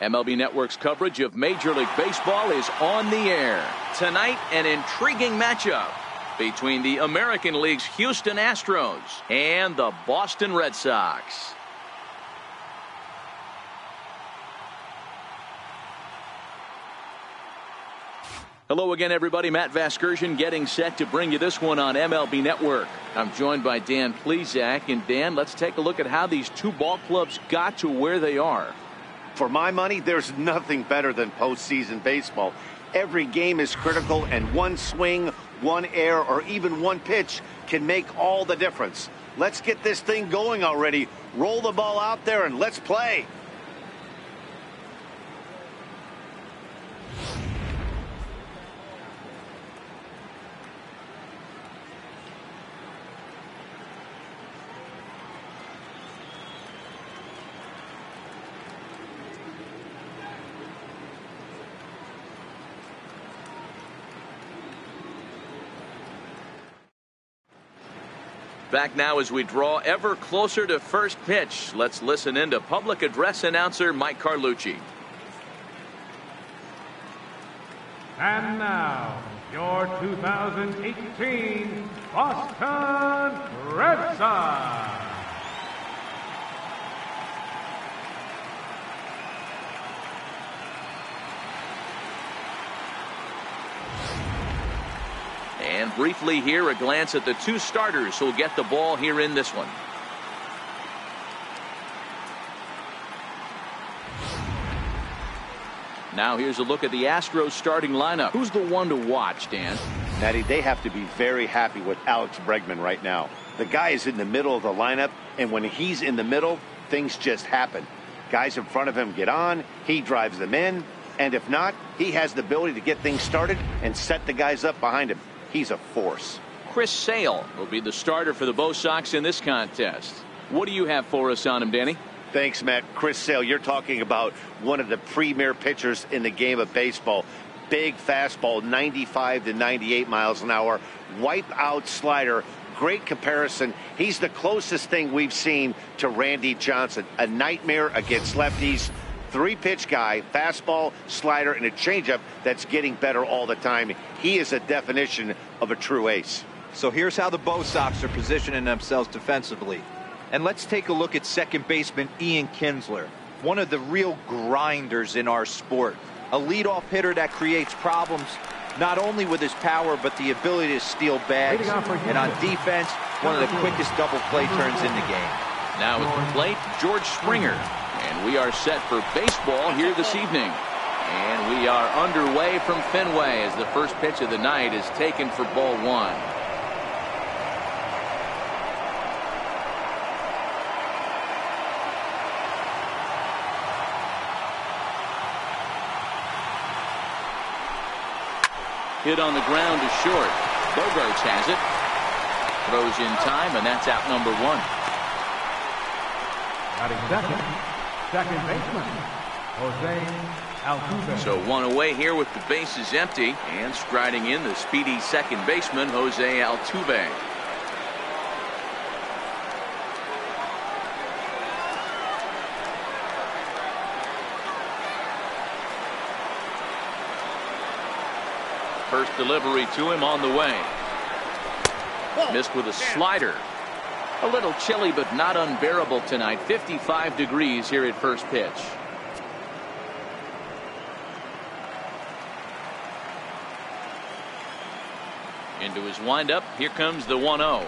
MLB Network's coverage of Major League Baseball is on the air. Tonight, an intriguing matchup between the American League's Houston Astros and the Boston Red Sox. Hello again, everybody. Matt Vasgersian getting set to bring you this one on MLB Network. I'm joined by Dan Plesac. And Dan, let's take a look at how these two ball clubs got to where they are. For my money, there's nothing better than postseason baseball. Every game is critical, and one swing, one error, or even one pitch can make all the difference. Let's get this thing going already. Roll the ball out there and let's play. Back now as we draw ever closer to first pitch. Let's listen in to public address announcer Mike Carlucci. And now, your 2018 Boston Red Sox. And briefly here, a glance at the two starters who'll get the ball here in this one. Now here's a look at the Astros starting lineup. Who's the one to watch, Dan? Natty, they have to be very happy with Alex Bregman right now. The guy is in the middle of the lineup, and when he's in the middle, things just happen. Guys in front of him get on, he drives them in, and if not, he has the ability to get things started and set the guys up behind him. He's a force. Chris Sale will be the starter for the Bo Sox in this contest. What do you have for us on him, Danny? Thanks, Matt. Chris Sale, you're talking about one of the premier pitchers in the game of baseball. Big fastball, 95 to 98 miles an hour. Wipe out slider. Great comparison. He's the closest thing we've seen to Randy Johnson. A nightmare against lefties. Three-pitch guy, fastball, slider, and a changeup that's getting better all the time. He is a definition of a true ace. So here's how the Bo Sox are positioning themselves defensively. And let's take a look at second baseman Ian Kinsler, one of the real grinders in our sport. A leadoff hitter that creates problems, not only with his power, but the ability to steal bags. And on defense, one of the quickest double play turns in the game. Now at the plate, George Springer. And we are set for baseball here this evening. And we are underway from Fenway as the first pitch of the night is taken for ball one. Hit on the ground to short. Bogarts has it. Throws in time, and that's out number one. Second baseman, Jose Altuve. So one away here with the bases empty, and striding in the speedy second baseman, Jose Altuve. First delivery to him on the way. Missed with a slider. A little chilly, but not unbearable tonight. 55 degrees here at first pitch. Into his windup. Here comes the 1-0.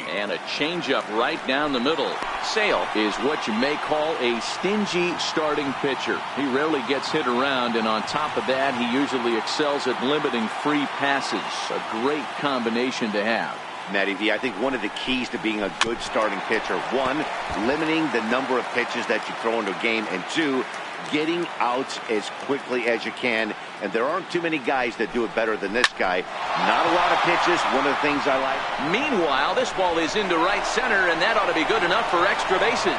And a changeup right down the middle. Sale is what you may call a stingy starting pitcher. He rarely gets hit around, and on top of that, he usually excels at limiting free passes. A great combination to have. Matty V, I think one of the keys to being a good starting pitcher, one, limiting the number of pitches that you throw into a game, and two, getting outs as quickly as you can. And there aren't too many guys that do it better than this guy. Not a lot of pitches, one of the things I like. Meanwhile, this ball is into right center, and that ought to be good enough for extra bases.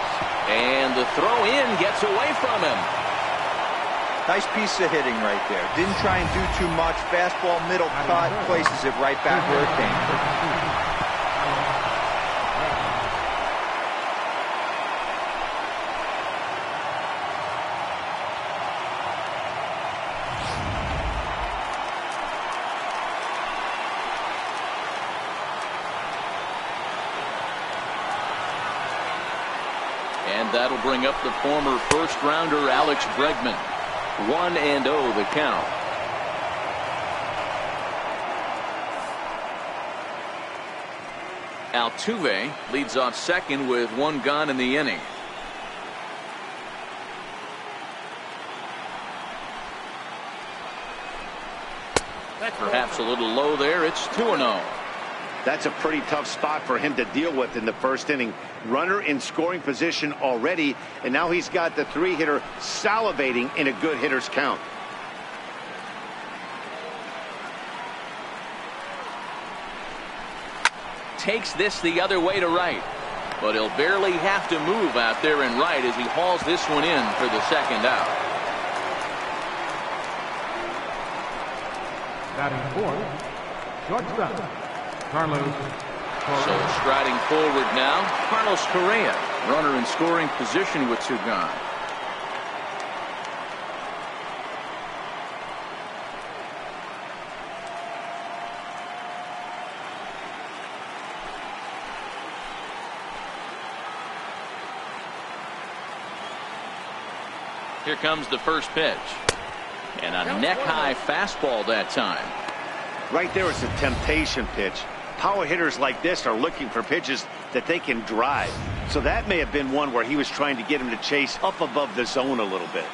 And the throw in gets away from him. Nice piece of hitting right there. Didn't try and do too much. Fastball, middle cut, places it right back where it came from. And that'll bring up the former first-rounder Alex Bregman. 1-0 the count. Altuve leads off second with one gone in the inning. Perhaps a little low there. It's 2-0. That's a pretty tough spot for him to deal with in the first inning. Runner in scoring position already, and now he's got the three-hitter salivating in a good hitter's count. Takes this the other way to right, but he'll barely have to move out there in right as he hauls this one in for the second out. Batting fourth, shortstop, Carlos Correa. So striding forward now, Carlos Correa, runner in scoring position with two gone. Here comes the first pitch. And a neck-high fastball that time. Right there is a temptation pitch. Power hitters like this are looking for pitches that they can drive. So that may have been one where he was trying to get him to chase up above the zone a little bit.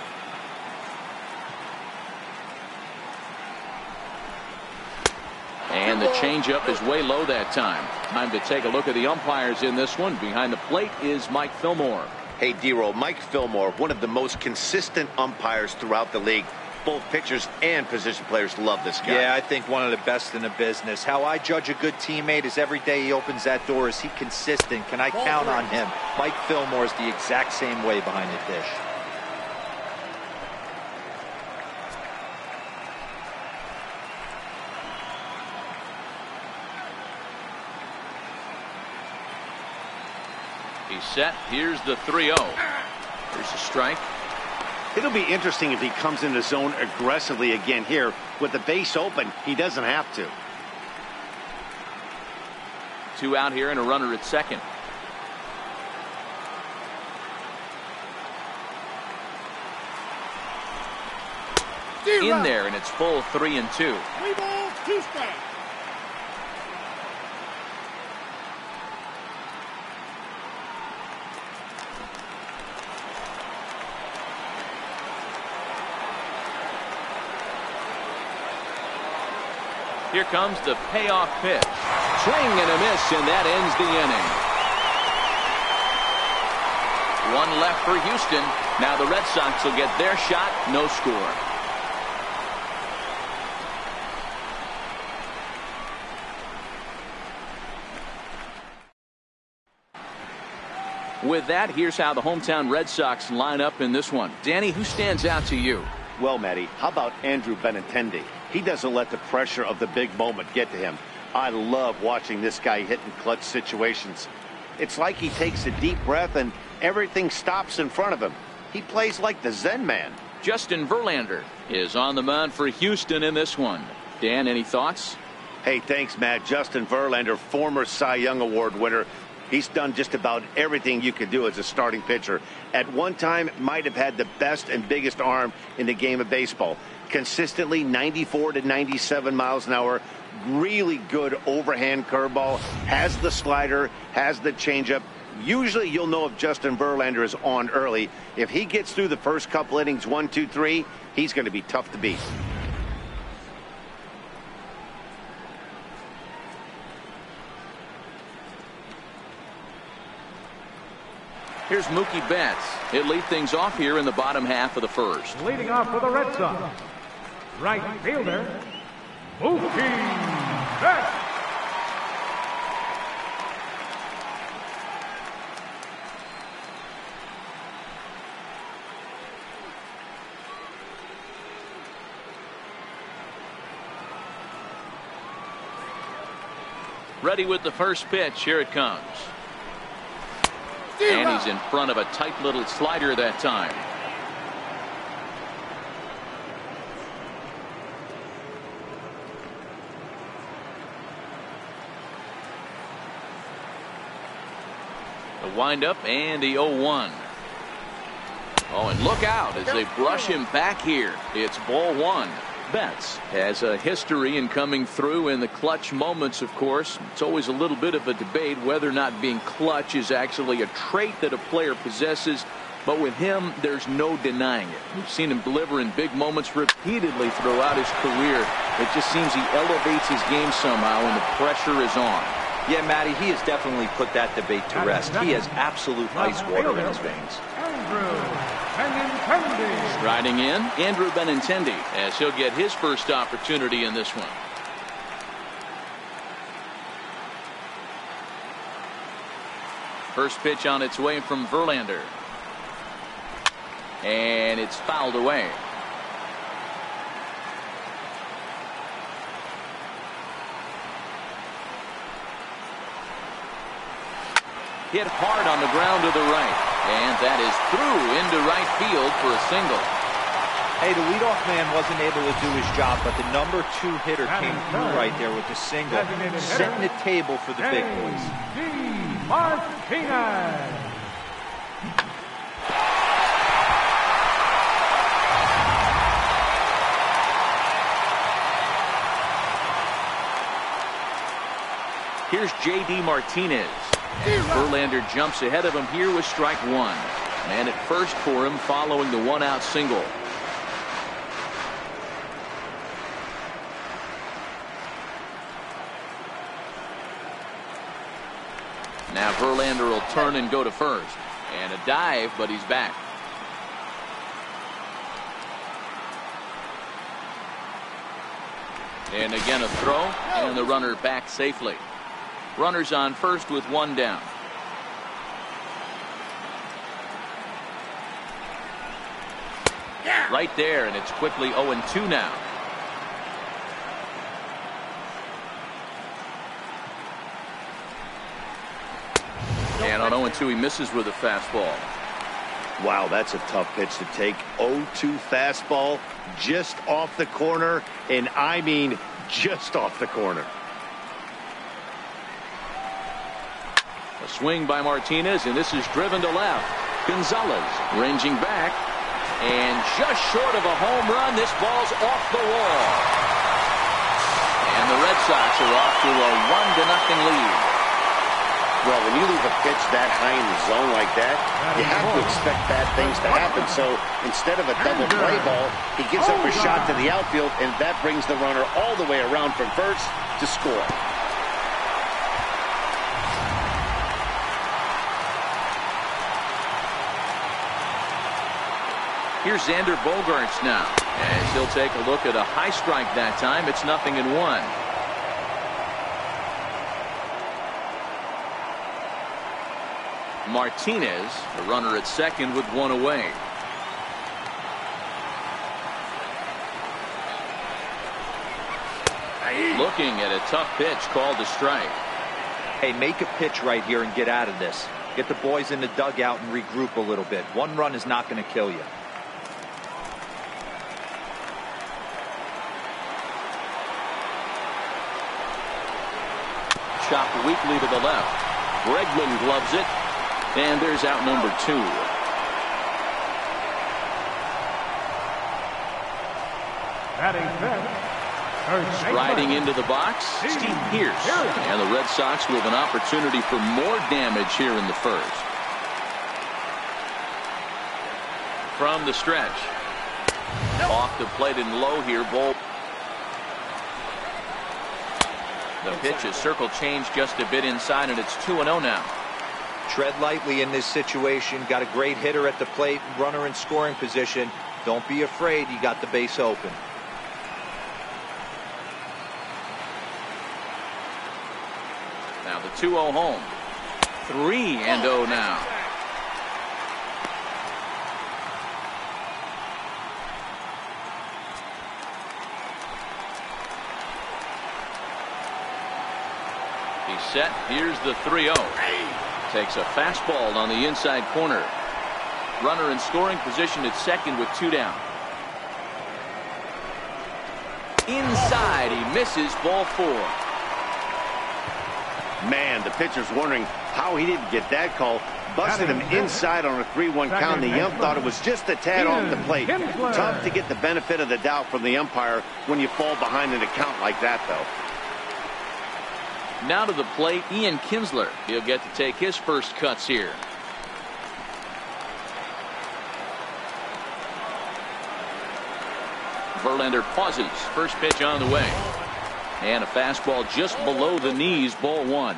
And the changeup is way low that time. Time to take a look at the umpires in this one. Behind the plate is Mike Fillmore. Hey, D-Roll, Mike Fillmore, one of the most consistent umpires throughout the league. Both pitchers and position players love this guy. Yeah, I think one of the best in the business. How I judge a good teammate is every day he opens that door. Is he consistent? Can I count on him? Mike Fillmore is the exact same way behind the dish. He's set. Here's the 3-0. Here's a strike. It'll be interesting if he comes in the zone aggressively again here. With the base open, he doesn't have to. Two out here and a runner at second. In there, and it's full 3-2. 3 balls, 2 strikes. Here comes the payoff pitch. Swing and a miss, and that ends the inning. One left for Houston. Now the Red Sox will get their shot. No score. With that, here's how the hometown Red Sox line up in this one. Danny, who stands out to you? Well, Matty, how about Andrew Benintendi? He doesn't let the pressure of the big moment get to him. I love watching this guy hit in clutch situations. It's like he takes a deep breath and everything stops in front of him. He plays like the Zen man. Justin Verlander is on the mound for Houston in this one. Dan, any thoughts? Hey, thanks, Matt. Justin Verlander, former Cy Young Award winner. He's done just about everything you could do as a starting pitcher. At one time, might have had the best and biggest arm in the game of baseball. Consistently 94 to 97 miles an hour. Really good overhand curveball. Has the slider, has the changeup. Usually you'll know if Justin Verlander is on early. If he gets through the first couple innings, 1, 2, 3, he's going to be tough to beat. Here's Mookie Betts. He'll lead things off here in the bottom half of the first. Leading off for the Red Sox, right fielder, Mookie Betts. Ready with the first pitch. Here it comes. And he's in front of a tight little slider that time. The windup and the 0-1. Oh, and look out as they brush him back here. It's ball one. Betts has a history in coming through in the clutch moments, of course. It's always a little bit of a debate whether or not being clutch is actually a trait that a player possesses. But with him, there's no denying it. We've seen him deliver in big moments repeatedly throughout his career. It just seems he elevates his game somehow when the pressure is on. Yeah, Matty, he has definitely put that debate to rest. He has absolute ice water in his veins. Striding in, Andrew Benintendi, as he'll get his first opportunity in this one. First pitch on its way from Verlander. And it's fouled away. Hit hard on the ground to the right. And that is through into right field for a single. Hey, the leadoff man wasn't able to do his job, but the number 2 hitter came through right there with the single, setting the table for the big boys. Here's J.D. Martinez. And Verlander jumps ahead of him here with strike one. Man at first for him following the 1-out single. Now Verlander will turn and go to first. And a dive, but he's back. And again a throw, and the runner back safely. Runners on first with one down. Right there, and it's quickly 0-2 now. And on 0-2 he misses with a fastball. Wow, that's a tough pitch to take. 0-2 fastball just off the corner, and I mean just off the corner. A swing by Martinez, and this is driven to left. Gonzalez ranging back, and just short of a home run. This ball's off the wall. And the Red Sox are off to a 1-0 lead. Well, when you leave a pitch that high in the zone like that, you have to expect bad things to happen. So instead of a double play ball, he gives up a shot to the outfield, and that brings the runner all the way around from first to score. Here's Xander Bogaerts now, as he'll take a look at a high strike that time. It's 0-1. Martinez, the runner at second with one away. Looking at a tough pitch called a strike. Hey, make a pitch right here and get out of this. Get the boys in the dugout and regroup a little bit. One run is not going to kill you. Chopped weakly to the left. Bregman gloves it, and there's out number 2. Striding into the box, Steve Pearce, and the Red Sox with an opportunity for more damage here in the first. From the stretch, off the plate and low here, ball. The pitch is circle change just a bit inside, and it's 2-0 now. Tread lightly in this situation. Got a great hitter at the plate, runner in scoring position. Don't be afraid. You got the base open. Now the 2-0 home. 3-0 now. He's set. Here's the 3-0. Takes a fastball on the inside corner. Runner in scoring position at second with 2 down. Inside, he misses, ball 4. Man, the pitcher's wondering How he didn't get that call. Busted him inside on a 3-1 count. The ump thought it was just a tad off the plate. Tough to get the benefit of the doubt from the umpire when you fall behind in a count like that, though. Now to the plate, Ian Kinsler. He'll get to take his first cuts here. Verlander pauses. First pitch on the way. And a fastball just below the knees, ball 1.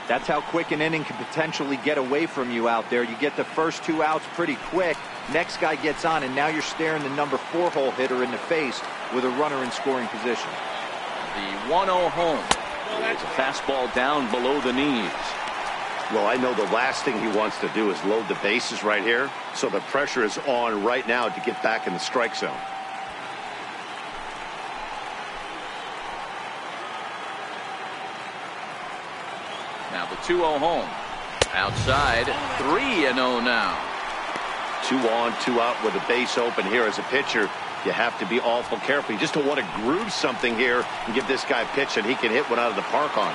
That's how quick an inning can potentially get away from you out there. You get the first 2 outs pretty quick. Next guy gets on, and now you're staring the number 4 hole hitter in the face with a runner in scoring position. The 1-0 home. It's a fastball down below the knees. Well, I know the last thing he wants to do is load the bases right here. So the pressure is on right now to get back in the strike zone. Now the 2-0 home. Outside, 3-0 now. 2 on, 2 out with a base open here as a pitcher. You have to be awful careful. You just don't want to groove something here and give this guy a pitch that he can hit one out of the park on.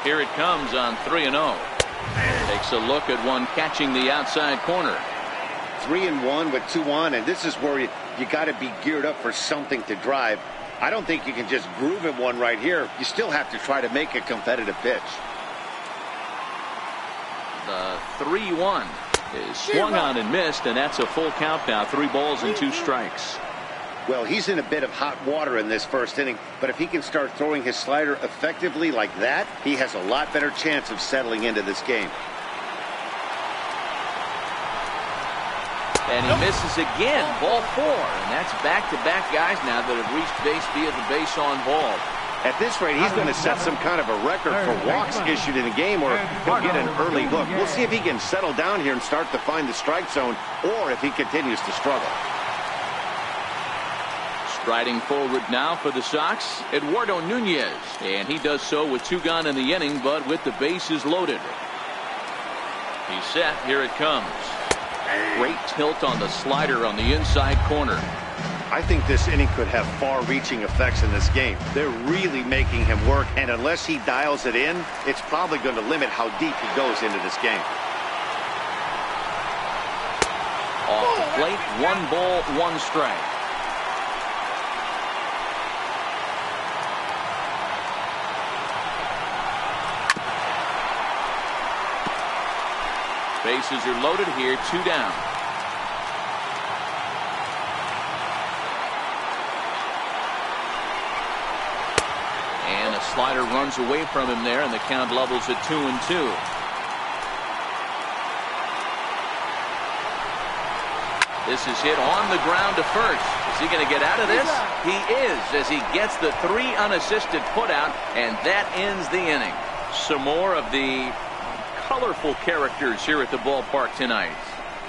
Here it comes on 3-0. Takes a look at one catching the outside corner. 3-1 with 2 on, and this is where you got to be geared up for something to drive. I don't think you can just groove at one right here. You still have to try to make a competitive pitch. The 3-1 is swung on and missed, and that's a full count now. 3 balls and 2 strikes. Well, he's in a bit of hot water in this first inning, but if he can start throwing his slider effectively like that, he has a lot better chance of settling into this game. And he misses again, ball 4, and that's back-to-back guys now that have reached base via the base on ball. At this rate, he's going to set some kind of a record for walks issued in a game, or he'll get an early look. We'll see if he can settle down here and start to find the strike zone, or if he continues to struggle. Striding forward now for the Sox, Eduardo Nunez, and he does so with 2 gone in the inning, but with the bases loaded. He's set. Here it comes. Great tilt on the slider on the inside corner. I think this inning could have far-reaching effects in this game. They're really making him work, and unless he dials it in, it's probably going to limit how deep he goes into this game. Off the plate, 1 ball, 1 strike. Bases are loaded here, 2 down. And a slider runs away from him there, and the count levels at 2-2. This is hit on the ground to first. Is he going to get out of this? He is, as he gets the 3 unassisted putout, and that ends the inning. Some more of the colorful characters here at the ballpark tonight.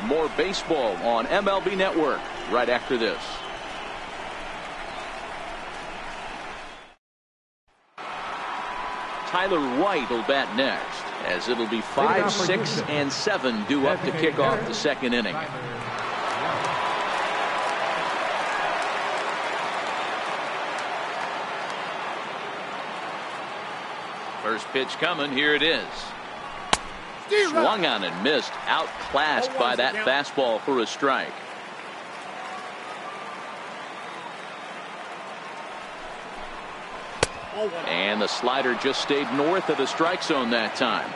More baseball on MLB Network right after this. Tyler White will bat next, as it'll be 5, 6, and 7 due up to kick off the second inning. First pitch coming. Here it is. Swung on and missed. Outclassed by that fastball for a strike. And the slider just stayed north of the strike zone that time.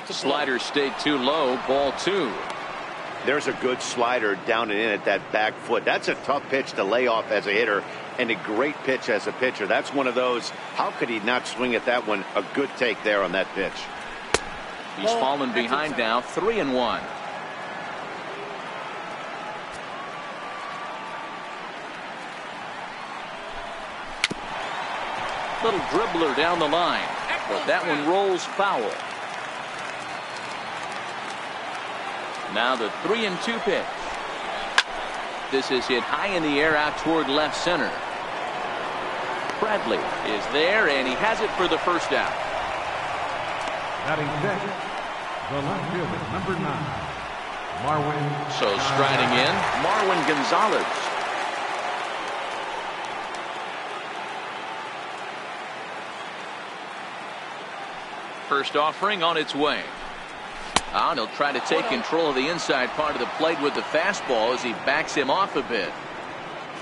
Slider stayed too low. Ball 2. There's a good slider down and in at that back foot. That's a tough pitch to lay off as a hitter, and a great pitch as a pitcher. That's one of those, how could he not swing at that one? A good take there on that pitch. He's fallen behind now, 3-1. Little dribbler down the line, but that one rolls foul. Now the 3-2 pitch. This is hit high in the air out toward left center. Bradley is there, and he has it for the first out. The left fielder, number 9, Marwin. So striding in, Marwin Gonzalez. First offering on its way. And he'll try to take control of the inside part of the plate with the fastball as he backs him off a bit.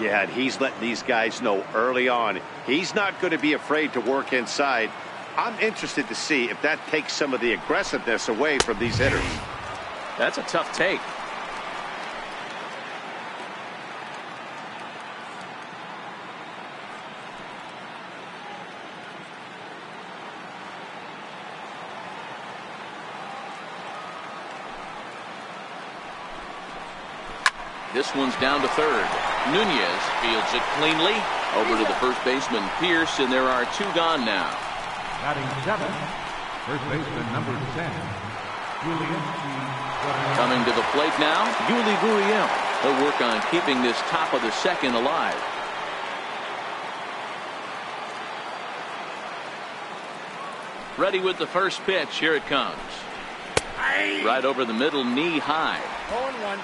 Yeah, and he's letting these guys know early on he's not going to be afraid to work inside. I'm interested to see if that takes some of the aggressiveness away from these hitters. That's a tough take. This one's down to third. Nunez fields it cleanly over to the first baseman Pierce, and there are 2 gone now. Batting 7, first baseman number 10, Julian. Coming to the plate now, Yuli Gurriel. He'll work on keeping this top of the second alive. Ready with the first pitch. Here it comes. Right over the middle, knee high. 0-1.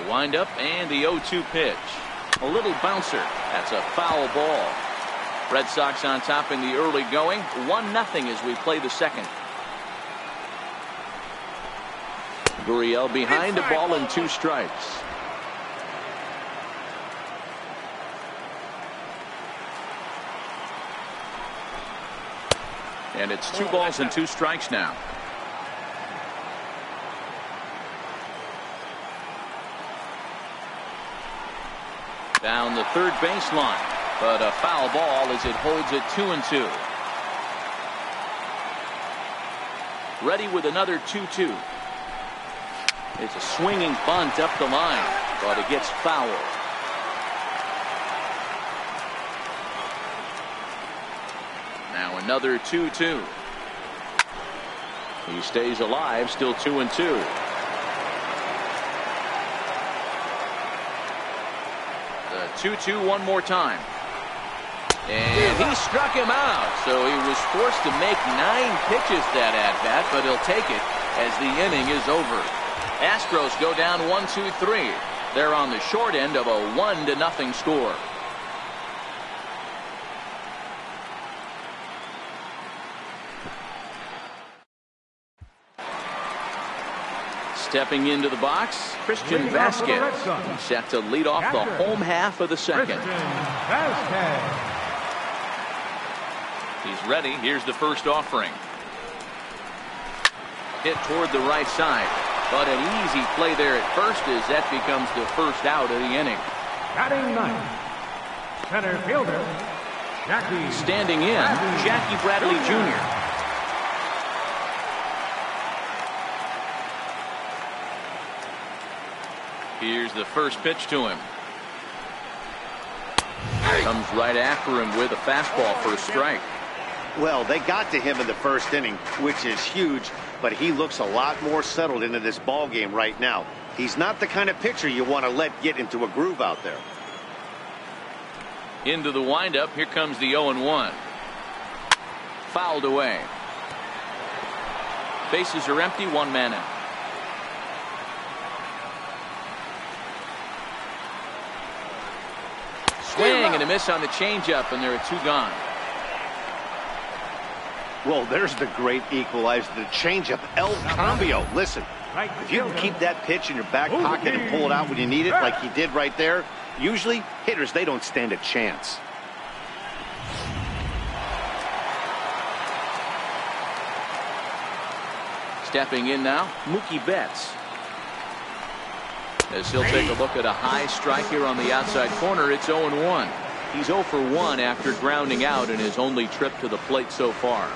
Windup and the 0-2 pitch. A little bouncer. That's a foul ball. Red Sox on top in the early going. 1-0 as we play the second. Gurriel behind, a ball and 2 strikes. And it's 2 balls and 2 strikes now. Down the third baseline, but a foul ball as it holds it 2-2. Ready with another 2-2. It's a swinging bunt up the line, but it gets foul. Now another 2-2. He stays alive, still 2-2. The 2-2 one more time. And he struck him out, so he was forced to make 9 pitches that at-bat, but he'll take it as the inning is over. Astros go down 1-2-3. They're on the short end of a 1-0 score. Stepping into the box, Christian Vasquez, set to lead off the home half of the second. He's ready. Here's the first offering. Hit toward the right side, but an easy play there at first as that becomes the first out of the inning. Batting 9, center fielder, Jackie. Standing in, Jackie Bradley Jr. Here's the first pitch to him. Comes right after him with a fastball for a strike. Well, they got to him in the first inning, which is huge, but he looks a lot more settled into this ball game right now. He's not the kind of pitcher you want to let get into a groove out there. Into the windup. Here comes the 0-1. Fouled away. Bases are empty. 1 man out. Swing and a miss on the changeup, and there are 2 gone. Well, there's the great equalizer, the changeup, El Cambio. Listen, if you can keep that pitch in your back pocket and pull it out when you need it, like he did right there, usually hitters, they don't stand a chance. Stepping in now, Mookie Betts. As he'll take a look at a high strike here on the outside corner. It's 0-1. He's 0 for 1 after grounding out in his only trip to the plate so far.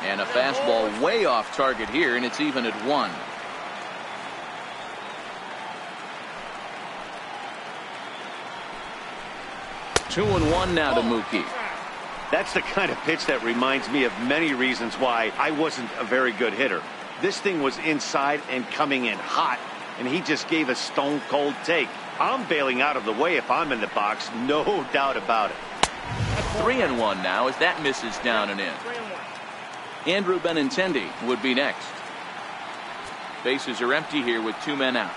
And a fastball way off target here, and it's even at 1. 2-1 now to Mookie. That's the kind of pitch that reminds me of many reasons why I wasn't a very good hitter. This thing was inside and coming in hot, and he just gave a stone-cold take. I'm bailing out of the way if I'm in the box, no doubt about it. 3-1 now as that misses down and in. Andrew Benintendi would be next. Bases are empty here with 2 men out.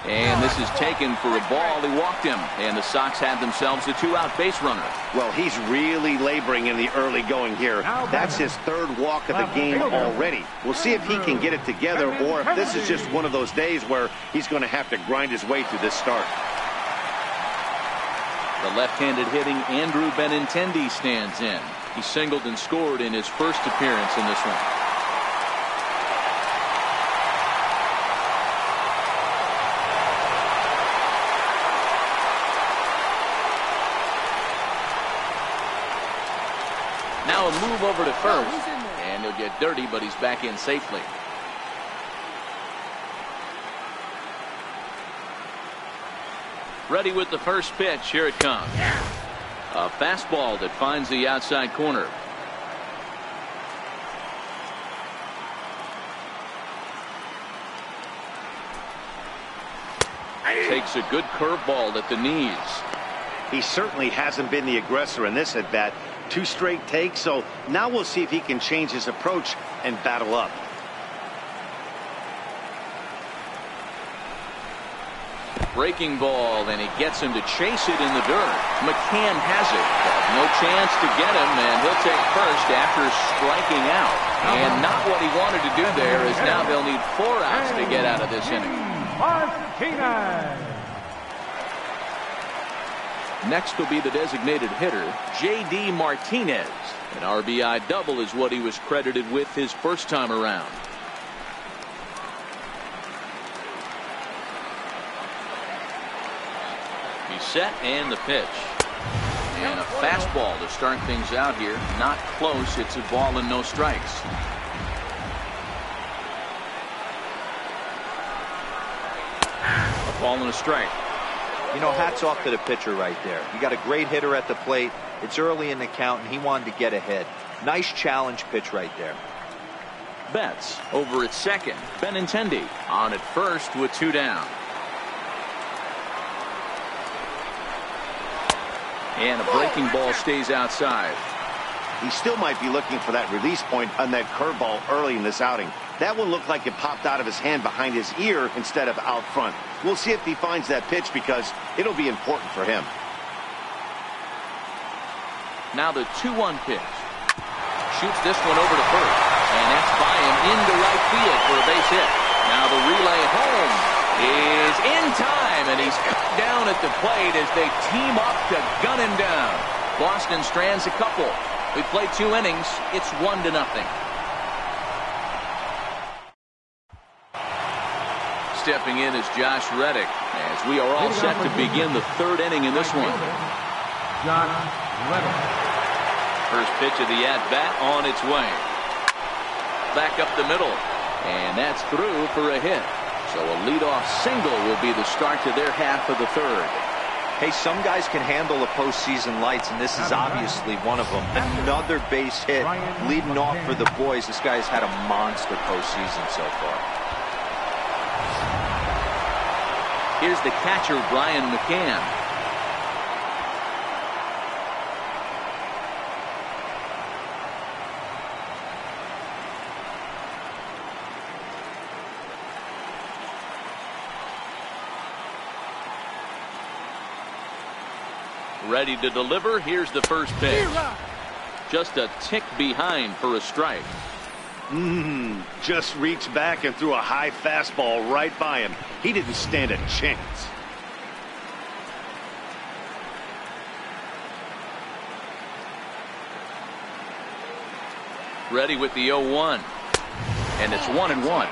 And this is taken for a ball. He walked him, and the Sox have themselves a 2-out base runner. Well, he's really laboring in the early going here. That's his 3rd walk of the game already. We'll see if he can get it together, or if this is just one of those days where he's going to have to grind his way through this start. The left-handed hitting Andrew Benintendi stands in. He singled and scored in his first appearance in this one. Now a move over to first, and he'll get dirty, but he's back in safely. Ready with the first pitch. Here it comes. A fastball that finds the outside corner. Takes a good curveball at the knees. He certainly hasn't been the aggressor in this at bat. 2 straight takes, so now we'll see if he can change his approach and battle up. Breaking ball, and he gets him to chase it in the dirt. McCann has it, but no chance to get him, and he'll take first after striking out. And not what he wanted to do there, as now they'll need 4 outs to get out of this inning. Next will be the designated hitter, J.D. Martinez. An RBI double is what he was credited with his first time around. He's set, and the pitch. And a fastball to start things out here. Not close. It's a ball and no strikes. A ball and a strike. You know, hats off to the pitcher right there. You got a great hitter at the plate. It's early in the count, and he wanted to get ahead. Nice challenge pitch right there. Betts over at second. Benintendi on at first with 2 down. And a breaking ball stays outside. He still might be looking for that release point on that curveball early in this outing. That one looked like it popped out of his hand behind his ear instead of out front. We'll see if he finds that pitch because it'll be important for him. Now the 2-1 pitch. Shoots this one over to first. And that's by him into right field for a base hit. Now the relay home is in time, and he's cut down at the plate as they team up to gun him down. Boston strands a couple. We played 2 innings. It's 1-0. Stepping in is Josh Reddick as we are all set to begin the 3rd inning in this one. Josh Reddick. First pitch of the at-bat on its way. Back up the middle, and that's through for a hit. So a leadoff single will be the start to their half of the 3rd. Hey, some guys can handle the postseason lights, and this is obviously one of them. Another base hit leading off for the boys. This guy's had a monster postseason so far. Here's the catcher, Brian McCann. Ready to deliver. Here's the first pitch. Just a tick behind for a strike. Just reached back and threw a high fastball right by him. He didn't stand a chance. Ready with the 0-1. And it's 1-1.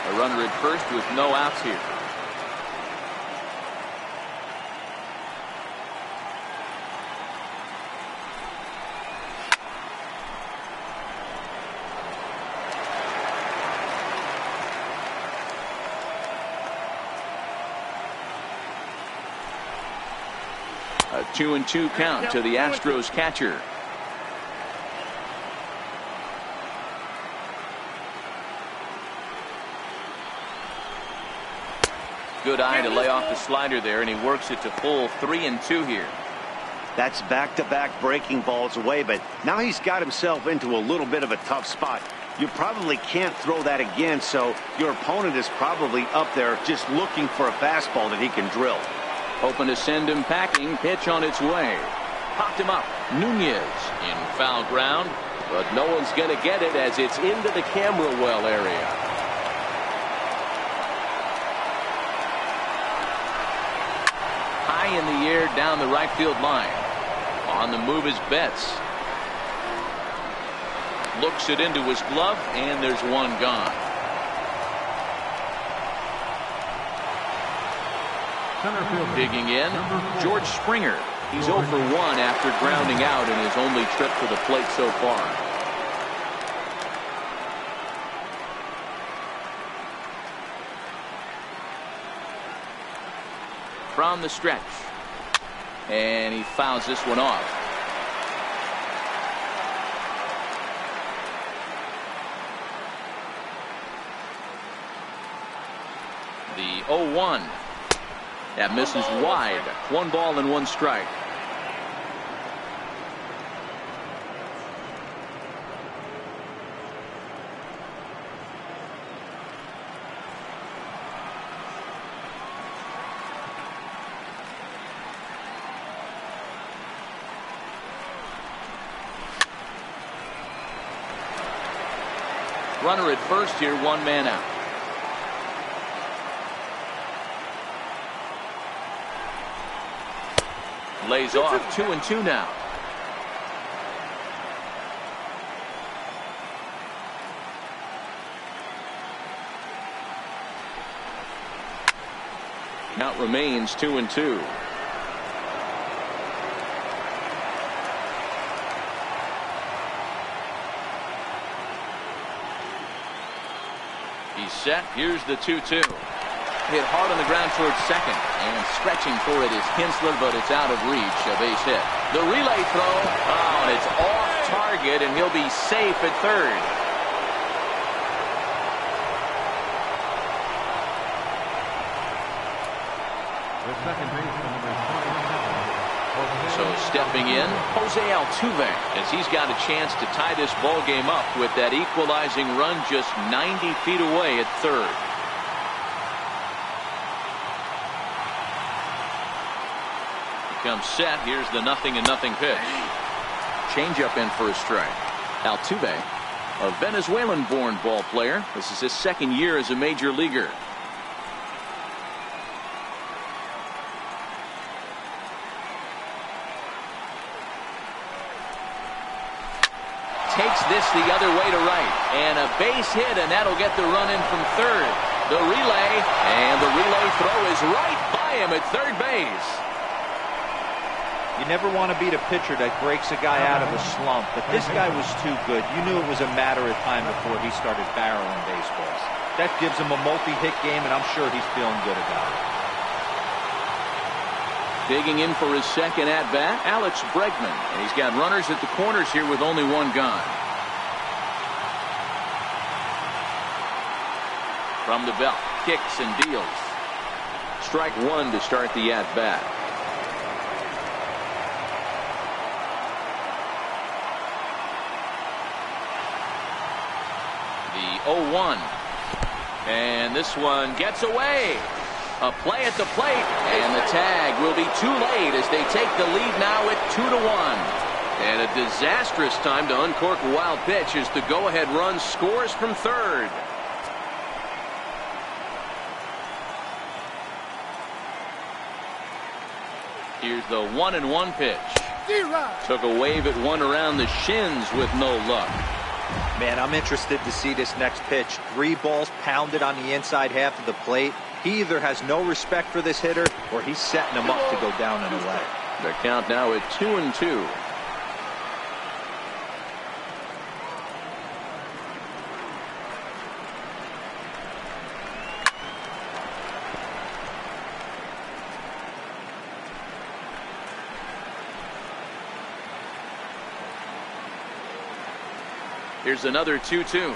A runner at first with no outs here. 2-2 count to the Astros catcher. Good eye to lay off the slider there, and he works it to full 3-2 here. That's back-to-back breaking balls away, but now he's got himself into a little bit of a tough spot. You probably can't throw that again, so your opponent is probably up there just looking for a fastball that he can drill. Hoping to send him packing. Pitch on its way. Popped him up. Nunez in foul ground, but no one's going to get it as it's into the camera well area. High in the air down the right field line. On the move is Betts. Looks it into his glove, and there's one gone. Digging in, George Springer. He's 0 for 1 after grounding out in his only trip to the plate so far. From the stretch. And he fouls this one off. The 0-1. That misses wide. 1 ball and 1 strike. Runner at first here, 1 man out. Lays off. 2-2 now. Count remains 2-2. He's set. Here's the 2-2. Hit hard on the ground towards second, and stretching for it is Kinsler, but it's out of reach. A base hit. The relay throw. Oh, and it's off target, and he'll be safe at third. The second baseman, number 27. So stepping in, Jose Altuve, as he's got a chance to tie this ball game up with that equalizing run just 90 feet away at third. Comes set. Here's the 0-0 pitch. Changeup in for a strike. Altuve, a Venezuelan-born ball player. This is his second year as a major leaguer. Takes this the other way to right, and a base hit, and that'll get the run in from third. The relay, and the relay throw is right by him at third base. You never want to beat a pitcher that breaks a guy out of a slump, but this guy was too good. You knew it was a matter of time before he started barreling baseballs. That gives him a multi-hit game, and I'm sure he's feeling good about it. Digging in for his second at-bat, Alex Bregman. And he's got runners at the corners here with only 1 gone. From the belt, kicks and deals. Strike 1 to start the at-bat. The 0-1. And this one gets away. A play at the plate, and the tag will be too late as they take the lead now at 2-1. And a disastrous time to uncork a wild pitch as the go-ahead run scores from third. Here's the 1-1 pitch. Took a wave at one around the shins with no luck. Man, I'm interested to see this next pitch. 3 balls pounded on the inside half of the plate. He either has no respect for this hitter or he's setting him up to go down and away. The count now at 2-2. Here's another 2-2.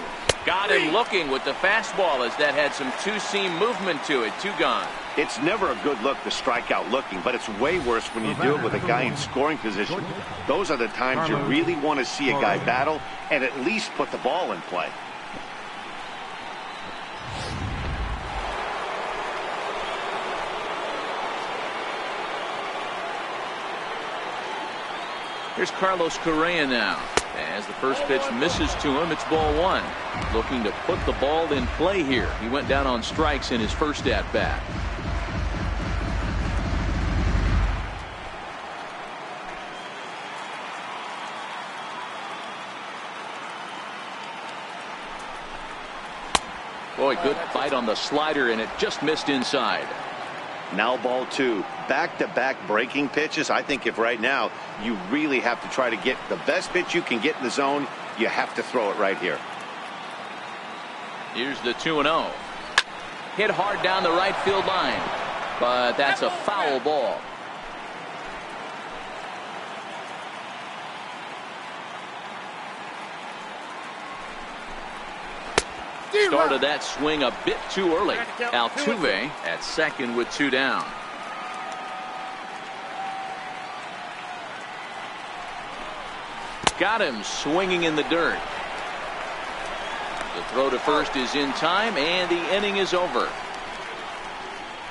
Got him looking with the fastball as that had some two-seam movement to it. 2 gone. It's never a good look to strike out looking, but it's way worse when you do it with a guy in scoring position. Those are the times you really want to see a guy battle and at least put the ball in play. Here's Carlos Correa now. As the first pitch misses to him, it's ball 1. Looking to put the ball in play here. He went down on strikes in his first at-bat. Boy, good bite on the slider, and it just missed inside. Now ball 2. Back-to-back breaking pitches. I think if right now you really have to try to get the best pitch you can get in the zone, you have to throw it right here. Here's the 2-0. Hit hard down the right field line, but that's a foul ball. Started that swing a bit too early. Altuve at second with 2 down. Got him swinging in the dirt. The throw to first is in time, and the inning is over.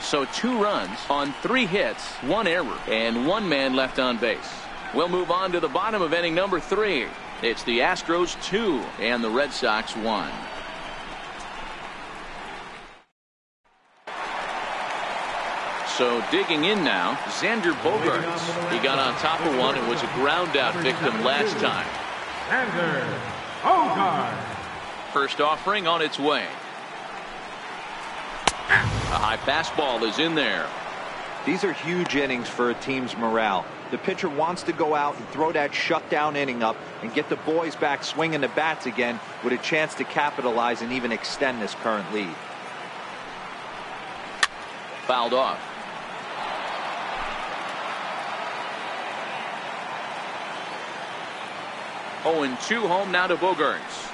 So 2 runs on 3 hits, 1 error, and 1 man left on base. We'll move on to the bottom of inning number 3. It's the Astros 2 and the Red Sox 1. So digging in now, Xander Bogaerts. He got on top of one and was a ground out victim last time. Xander Bogaerts. First offering on its way. A high fastball is in there. These are huge innings for a team's morale. The pitcher wants to go out and throw that shutdown inning up and get the boys back swinging the bats again with a chance to capitalize and even extend this current lead. Fouled off. Oh, and 2 home now to Bogaerts.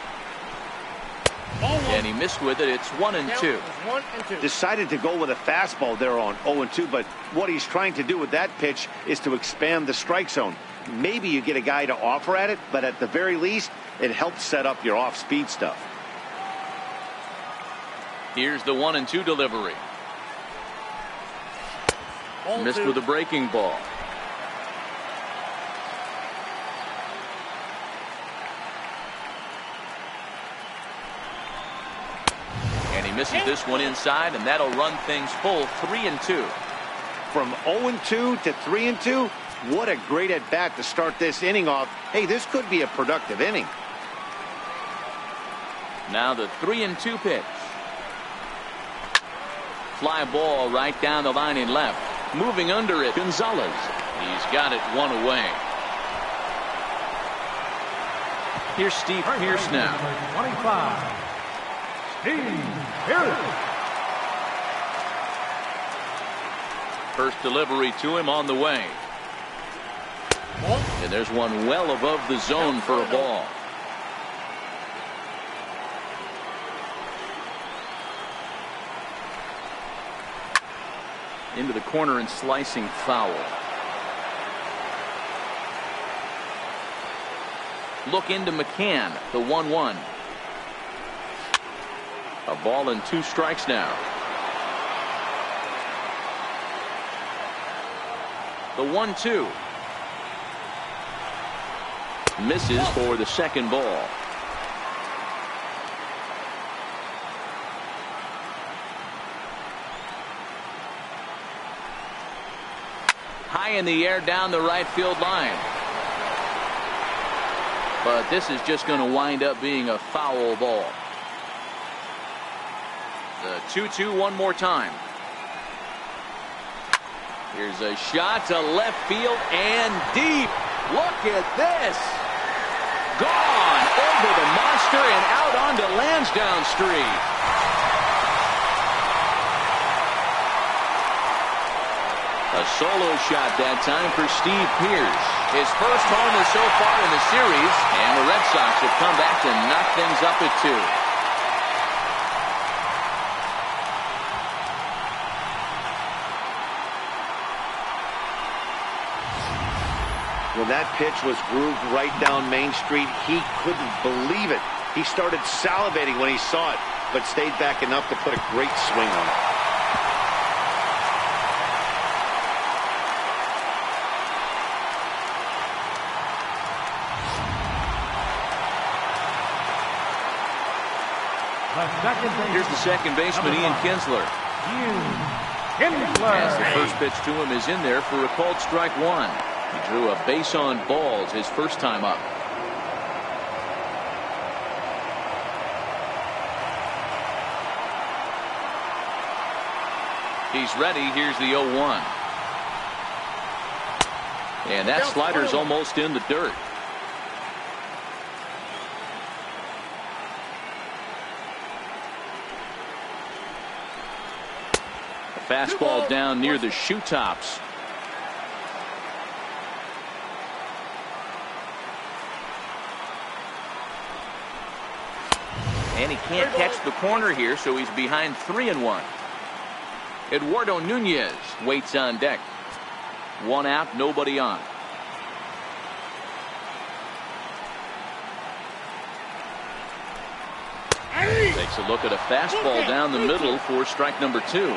And he missed with it. It's 1-2. Decided to go with a fastball there on 0-2, but what he's trying to do with that pitch is to expand the strike zone. Maybe you get a guy to offer at it, but at the very least, it helps set up your off-speed stuff. Here's the 1-2 delivery. Missed with a breaking ball. Misses this one inside, and that'll run things full 3-2. From 0-2 to 3-2, what a great at bat to start this inning off. Hey, this could be a productive inning. Now the 3-2 pitch. Fly ball right down the line in left. Moving under it, Gonzalez. He's got it 1 away. Here's Steve Pearce now. 25. First delivery to him on the way. And there's one well above the zone for a ball. Into the corner and slicing foul. Look into McCann, the 1-1. A ball and 2 strikes now. The 1-2. Misses for the second ball. High in the air down the right field line. But this is just going to wind up being a foul ball. The 2-2 one more time. Here's a shot to left field and deep. Look at this. Gone over the monster and out onto Lansdowne Street. A solo shot that time for Steve Pearce. His first homer so far in the series, and the Red Sox have come back to knock things up at 2. When that pitch was grooved right down Main Street, he couldn't believe it. He started salivating when he saw it, but stayed back enough to put a great swing on it. Here's the second baseman, Ian Kinsler. As the first pitch to him is in there for a called strike 1. He drew a base on balls his first time up. He's ready. Here's the 0-1. And that slider's almost in the dirt. Fastball down near the shoe tops. And he can't catch the corner here, so he's behind 3-1. Eduardo Nunez waits on deck. 1 out, nobody on. Takes a look at a fastball down the middle for strike number 2.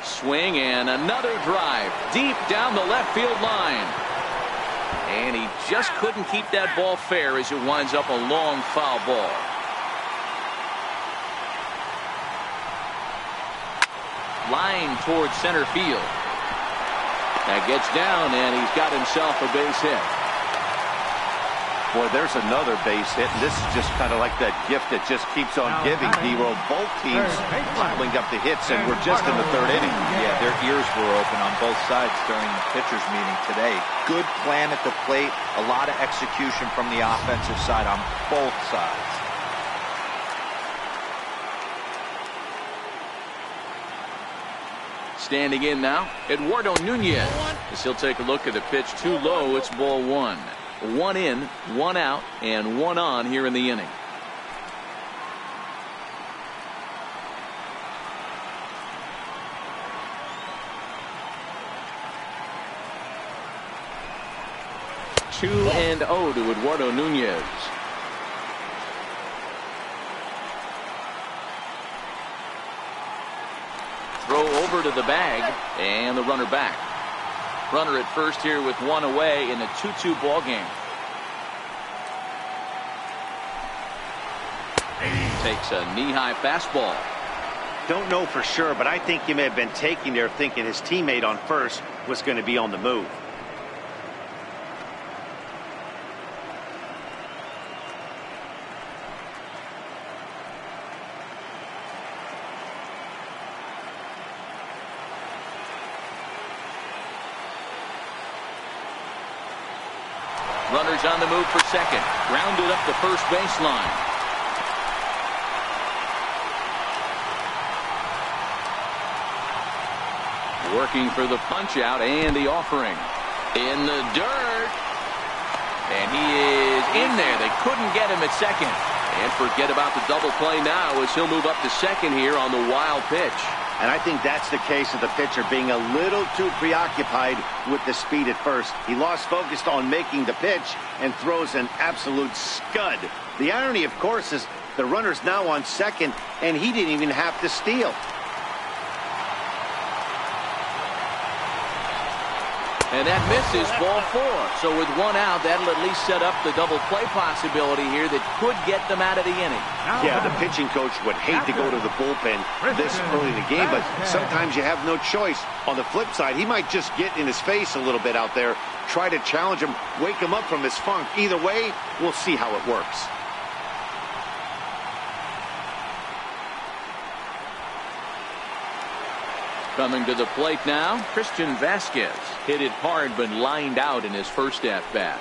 Swing and another drive deep down the left field line. And he just couldn't keep that ball fair as it winds up a long foul ball. Line towards center field. That gets down, and he's got himself a base hit. Boy, there's another base hit, and this is just kind of like that gift that just keeps on giving, D-Roll. Both teams piling up the hits, and we're just in the 3rd inning. Yeah, their ears were open on both sides during the pitchers' meeting today. Good plan at the plate, a lot of execution from the offensive side on both sides. Standing in now, Eduardo Nunez. As he'll take a look at the pitch too low, it's ball 1. 1 in, 1 out, and 1 on here in the inning. Two and 0 to Eduardo Nunez. Throw over to the bag, and the runner back. Runner at first here with 1 away in a 2-2 ball game. Takes a knee-high fastball. Don't know for sure, but I think he may have been taking there thinking his teammate on first was going to be on the move. Runners on the move for second. Grounded up the first baseline. Working for the punch out and the offering. In the dirt. And he is in there. They couldn't get him at second. And forget about the double play now as he'll move up to second here on the wild pitch. And I think that's the case of the pitcher being a little too preoccupied with the speed at first. He lost focus on making the pitch and throws an absolute scud. The irony, of course, is the runner's now on second, and he didn't even have to steal. And that misses ball 4. So with 1 out, that'll at least set up the double play possibility here that could get them out of the inning. Yeah, the pitching coach would hate to go to the bullpen this early in the game, but sometimes you have no choice. On the flip side, he might just get in his face a little bit out there, try to challenge him, wake him up from his funk. Either way, we'll see how it works. Coming to the plate now, Christian Vasquez. Hit it hard but lined out in his first at-bat.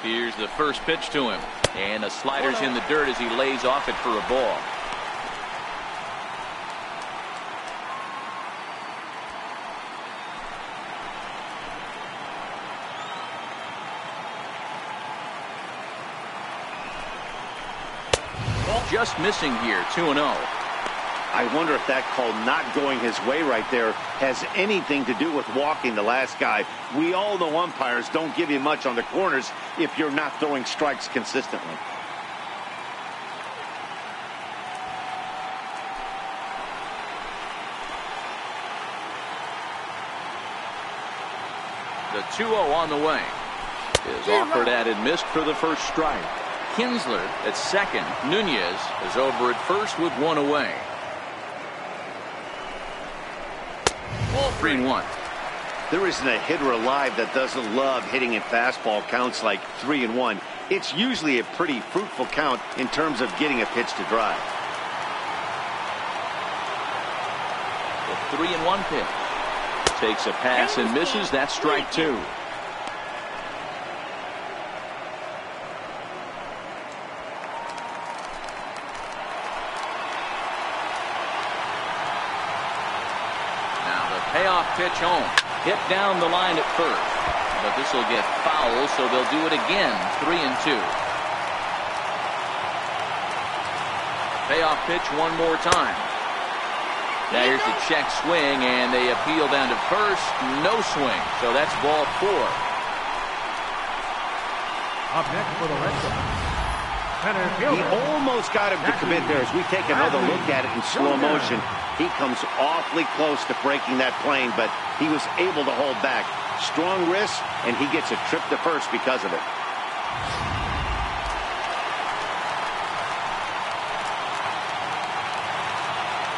Here's the first pitch to him. And a slider's in the dirt as he lays off it for a ball. Just missing here, 2-0. I wonder if that call not going his way right there has anything to do with walking the last guy. We all know umpires don't give you much on the corners if you're not throwing strikes consistently. The 2-0 on the way is offered at and missed for the first strike. Kinsler at second. Nunez is over at first with one away. 3-1. There isn't a hitter alive that doesn't love hitting in fastball counts like 3-1. It's usually a pretty fruitful count in terms of getting a pitch to drive. The 3-1 pitch. Takes a pass and misses. That's strike two. Payoff pitch home. Hit down the line at first. But this will get foul, so they'll do it again. 3-2. Payoff pitch one more time. Now here's the check swing, and they appeal down to first. No swing. So that's ball four. Up next for the Red Sox, center He fielder. almost got him to commit there. As we take another look at it in slow motion, he comes awfully close to breaking that plane, but he was able to hold back. Strong wrist, and he gets a trip to first because of it.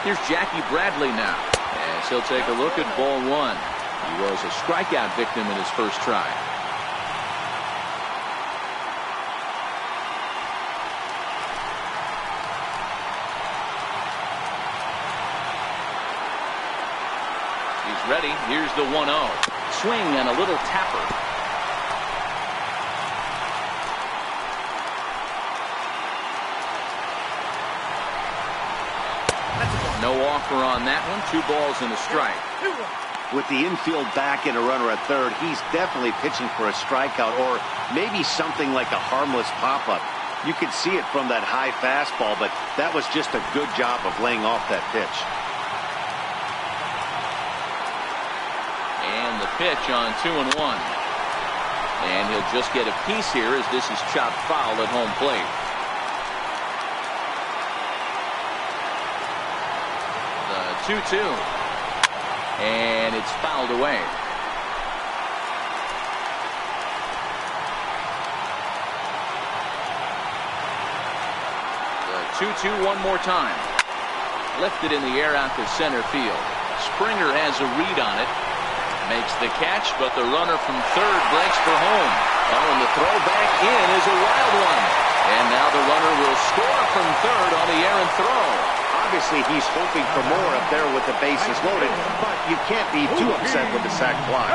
Here's Jackie Bradley now, and he'll take a look at ball one. He was a strikeout victim in his first try. Ready. Here's the 1-0. Swing and a little tapper. No offer on that one. 2 balls and a strike. With the infield back and a runner at third, he's definitely pitching for a strikeout or maybe something like a harmless pop-up. You could see it from that high fastball, but that was just a good job of laying off that pitch. Pitch on 2-1. And he'll just get a piece here as this is chopped foul at home plate. The 2-2. And it's fouled away. The 2-2 one more time. Lifted in the air out to center field. Springer has a read on it. Makes the catch, but the runner from third breaks for home. Oh, and the throw back in is a wild one. And now the runner will score from third on the errant throw. Obviously, he's hoping for more up there with the bases loaded, but you can't be too upset with the sac fly.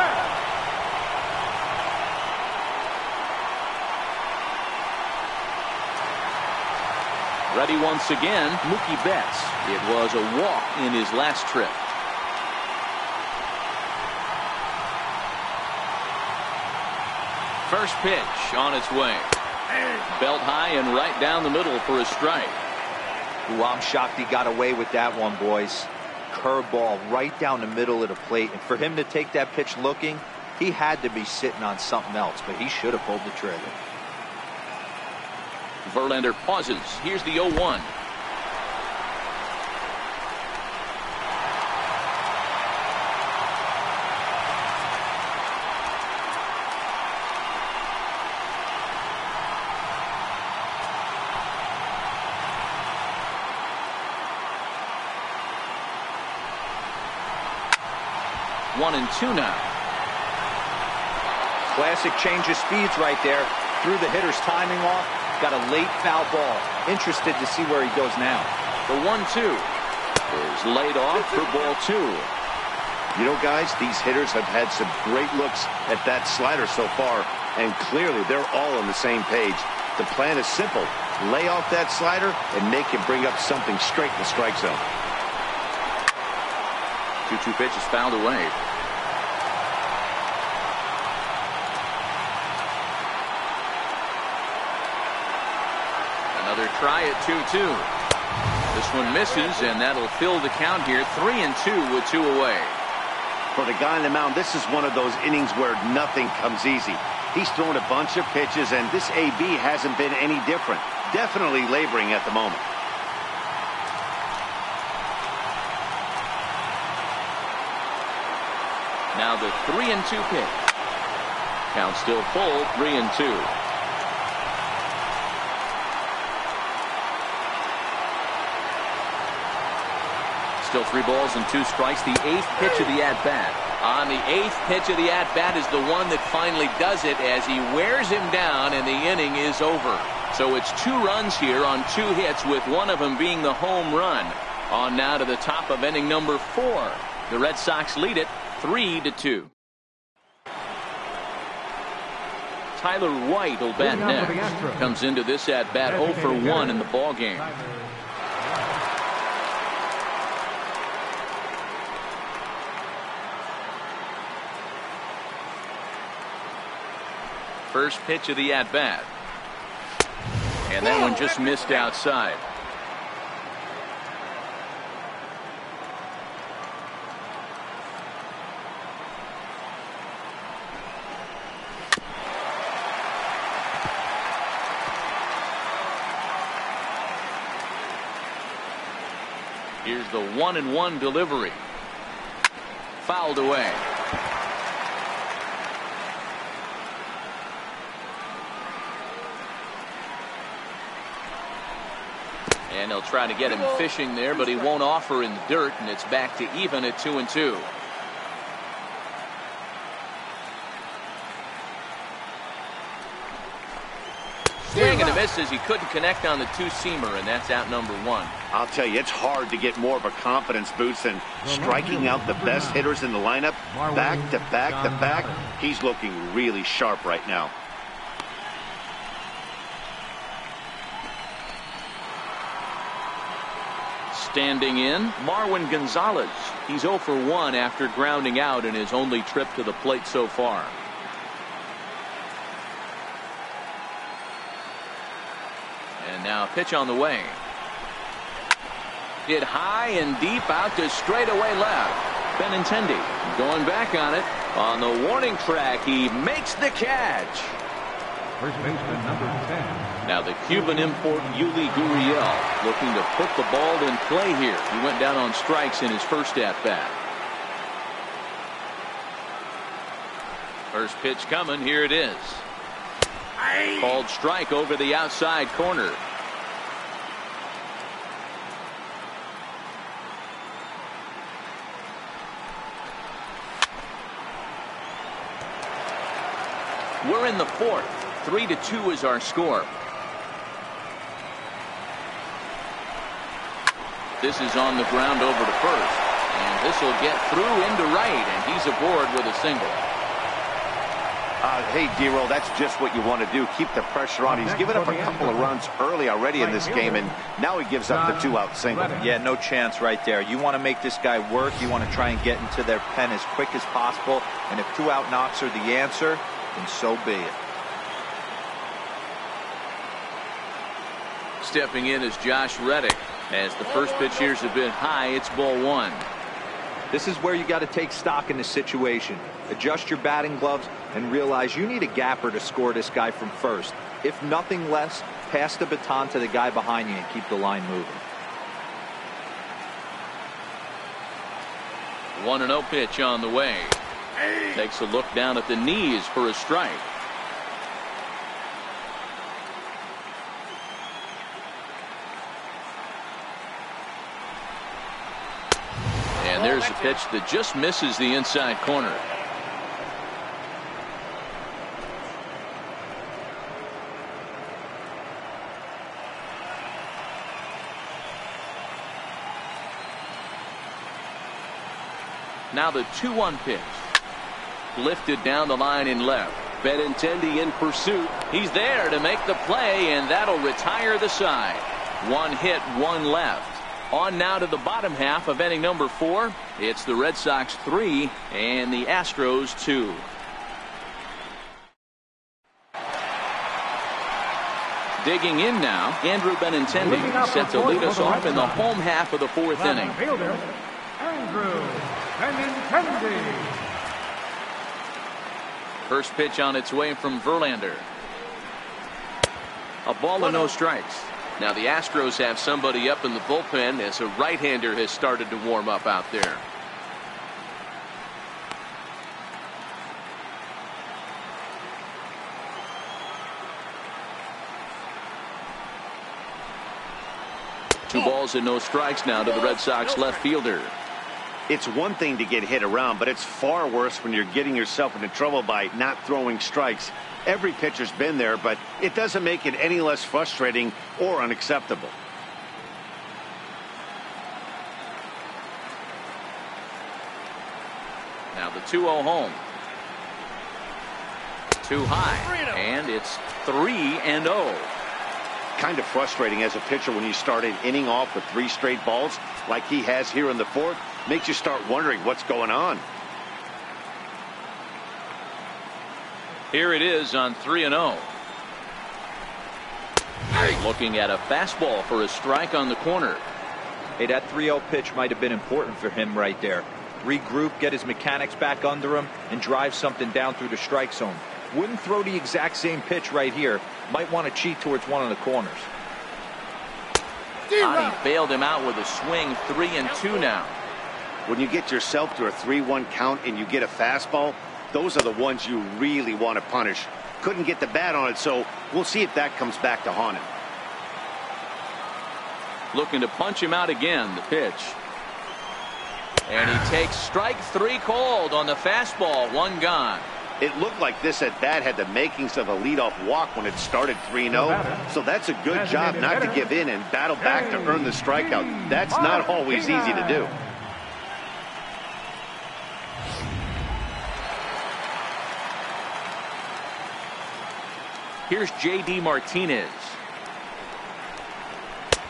Ready once again, Mookie Betts. It was a walk in his last trip. First pitch on its way. Belt high and right down the middle for a strike. Ooh, I'm shocked he got away with that one, boys. Curveball right down the middle of the plate. And for him to take that pitch looking, he had to be sitting on something else, but he should have pulled the trigger. Verlander pauses. Here's the 0-1. One and two now. Classic change of speeds right there. Threw the hitter's timing off. Got a late foul ball. Interested to see where he goes now. The 1-2 is laid off for ball two. You know, guys, these hitters have had some great looks at that slider so far. And clearly they're all on the same page. The plan is simple. Lay off that slider and make him bring up something straight in the strike zone. 2-2 pitch is fouled away. Another try at 2-2. This one misses, and that'll fill the count here. 3-2 with 2 away. For the guy on the mound, this is one of those innings where nothing comes easy. He's thrown a bunch of pitches, and this AB hasn't been any different. Definitely laboring at the moment. Now the 3-2 pitch. Count still full, 3-2. Still 3 balls and 2 strikes. The 8th pitch of the at-bat. On the 8th pitch of the at-bat is the one that finally does it as he wears him down, and the inning is over. So it's 2 runs here on 2 hits, with one of them being the home run. On now to the top of inning number 4. The Red Sox lead it 3-2. Tyler White will bat next. Comes into this at-bat 0 for 1 in the ballgame. First pitch of the at-bat. And that one just missed outside. Here's the 1-1 delivery. Fouled away. And they'll try to get him fishing there, but he won't offer in the dirt, and it's back to even at 2-2. Swing and a miss as he couldn't connect on the 2-seamer, and that's out number 1. I'll tell you, it's hard to get more of a confidence boost than striking out the best hitters in the lineup. Back to back to back. He's looking really sharp right now. Standing in, Marwin Gonzalez. He's 0 for 1 after grounding out in his only trip to the plate so far. And now pitch on the way. Hit high and deep out to straightaway left. Benintendi going back on it. On the warning track, he makes the catch. First baseman number 10. Now the Cuban import Yuli Gurriel looking to put the ball in play here. He went down on strikes in his first at-bat. First pitch coming. Here it is. Called strike over the outside corner. We're in the 4th. 3-2 is our score. This is on the ground over to first, and this will get through into right, and he's aboard with a single. Hey, D-Roll, that's just what you want to do. Keep the pressure on. He's given up a couple of runs early already in this game, and now he gives up the 2-out single. Yeah, no chance right there. You want to make this guy work. You want to try and get into their pen as quick as possible, and if 2-out knocks are the answer, then so be it. Stepping in is Josh Reddick. As the first pitch here's a bit high, it's ball 1. This is where you got to take stock in the situation. Adjust your batting gloves and realize you need a gapper to score this guy from first. If nothing less, pass the baton to the guy behind you and keep the line moving. 1-0 pitch on the way. Takes a look down at the knees for a strike. And there's a pitch that just misses the inside corner. Now the 2-1 pitch. Lifted down the line in left. Benintendi in pursuit. He's there to make the play, and that'll retire the side. One hit, one left. On now to the bottom half of inning number 4. It's the Red Sox 3 and the Astros 2. Digging in now, Andrew Benintendi set to lead us off in the home half of the 4th inning. Fielder, Andrew Benintendi. First pitch on its way from Verlander. A ball and no strikes. Now the Astros have somebody up in the bullpen as a right-hander has started to warm up out there. Two balls and no strikes now to the Red Sox left fielder. It's one thing to get hit around, but it's far worse when you're getting yourself into trouble by not throwing strikes. Every pitcher's been there, but it doesn't make it any less frustrating or unacceptable. Now the 2-0 home. Too high, and it's 3-0. Kind of frustrating as a pitcher when you start an inning off with 3 straight balls like he has here in the 4th. Makes you start wondering what's going on. Here it is on 3-0. Looking at a fastball for a strike on the corner. Hey, that 3-0 pitch might have been important for him right there. Regroup, get his mechanics back under him, and drive something down through the strike zone. Wouldn't throw the exact same pitch right here. Might want to cheat towards one of the corners. He bailed him out with a swing. 3-2 now. When you get yourself to a 3-1 count and you get a fastball, those are the ones you really want to punish. Couldn't get the bat on it, so we'll see if that comes back to haunt him. Looking to punch him out again. The pitch. And he takes strike 3 called on the fastball. 1 gone. It looked like this at bat had the makings of a leadoff walk when it started 3-0. So that's a good job not to give in and battle back to earn the strikeout. That's not always easy to do. Here's J.D. Martinez.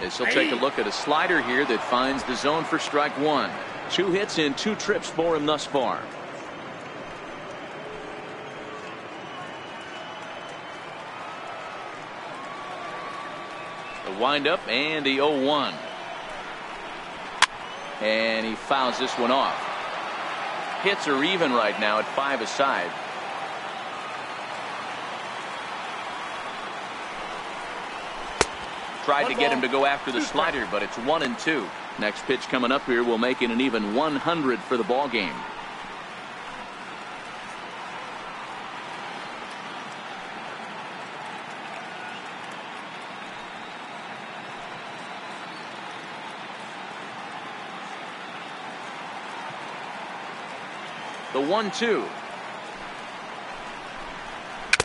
As he'll take a look at a slider here that finds the zone for strike 1. 2 hits and 2 trips for him thus far. The windup and the 0-1. And he fouls this one off. Hits are even right now at 5 aside. Tried to get him to go after the slider, but it's 1-2. Next pitch coming up here will make it an even 100 for the ball game. The 1-2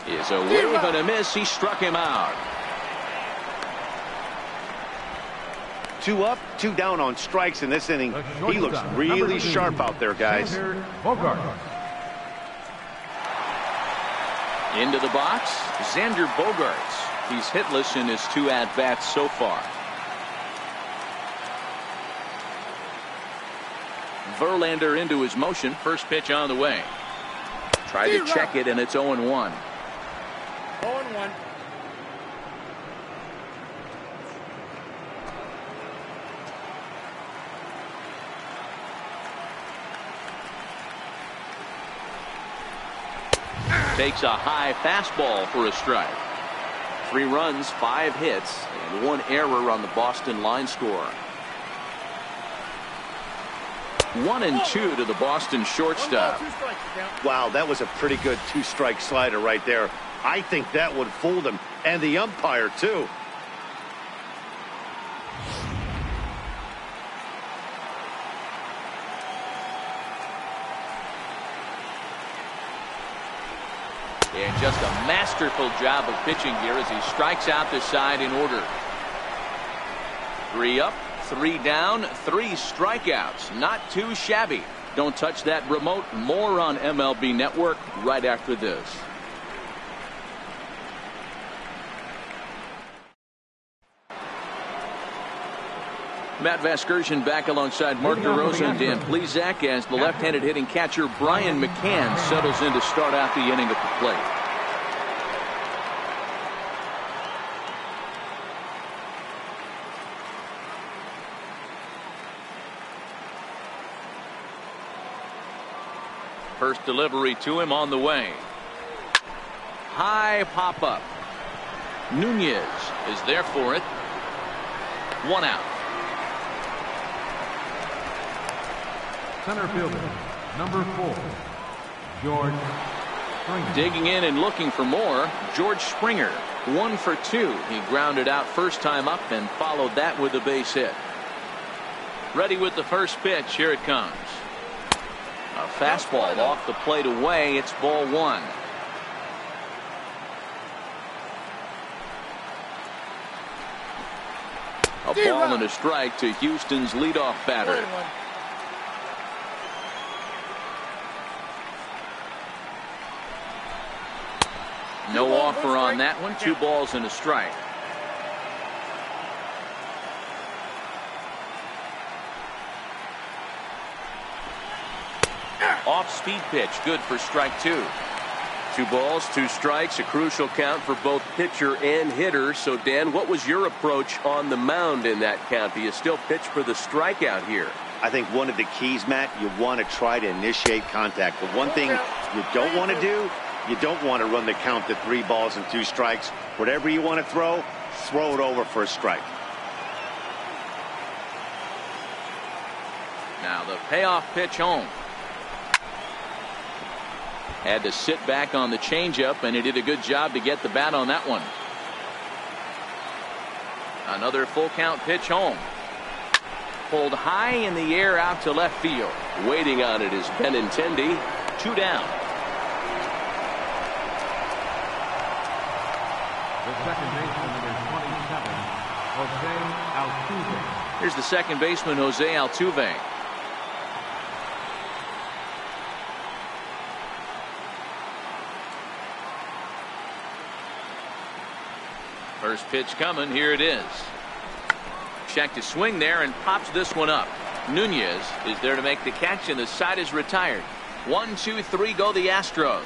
is a wave and a miss. He struck him out. 2 up, 2 down on strikes in this inning. He looks really sharp out there, guys. Into the box, Xander Bogaerts. He's hitless in his 2 at-bats so far. Verlander into his motion. First pitch on the way. Tried to check it, and it's 0-1. 0-1. Takes a high fastball for a strike. 3 runs, 5 hits, and 1 error on the Boston line score. 1-2 to the Boston shortstop. Wow, that was a pretty good 2-strike slider right there. I think that would fool him, and the umpire too. And just a masterful job of pitching here as he strikes out the side in order. 3 up, 3 down, 3 strikeouts. Not too shabby. Don't touch that remote. More on MLB Network right after this. Matt Vasgersian back alongside Mark DeRosa and Dan Plesac as the left-handed hitting catcher Brian McCann settles in to start out the inning at the plate. First delivery to him on the way. High pop up. Nunez is there for it. 1 out. Center fielder, number 4, George Springer. Digging in and looking for more, George Springer. 1 for 2. He grounded out first time up and followed that with a base hit. Ready with the first pitch. Here it comes. A fastball off the plate away. It's ball 1. A ball and a strike to Houston's leadoff batter. No offer on that one. 2 balls and a strike. Off-speed pitch, good for strike 2. 2 balls, 2 strikes, a crucial count for both pitcher and hitter. So, Dan, what was your approach on the mound in that count? Do you still pitch for the strikeout here? I think one of the keys, Matt, you want to try to initiate contact. The one thing you don't want to do, you don't want to run the count to 3 balls and 2 strikes. Whatever you want to throw it over for a strike. Now the payoff pitch home. Had to sit back on the changeup, and he did a good job to get the bat on that one. Another full count pitch home. Pulled high in the air out to left field. Waiting on it is Benintendi. 2 down. The second baseman, number 27, Jose Altuve. Here's the second baseman, Jose Altuve. First pitch coming. Here it is. Checked his swing there and pops this one up. Nunez is there to make the catch, and the side is retired. 1, 2, 3 go the Astros.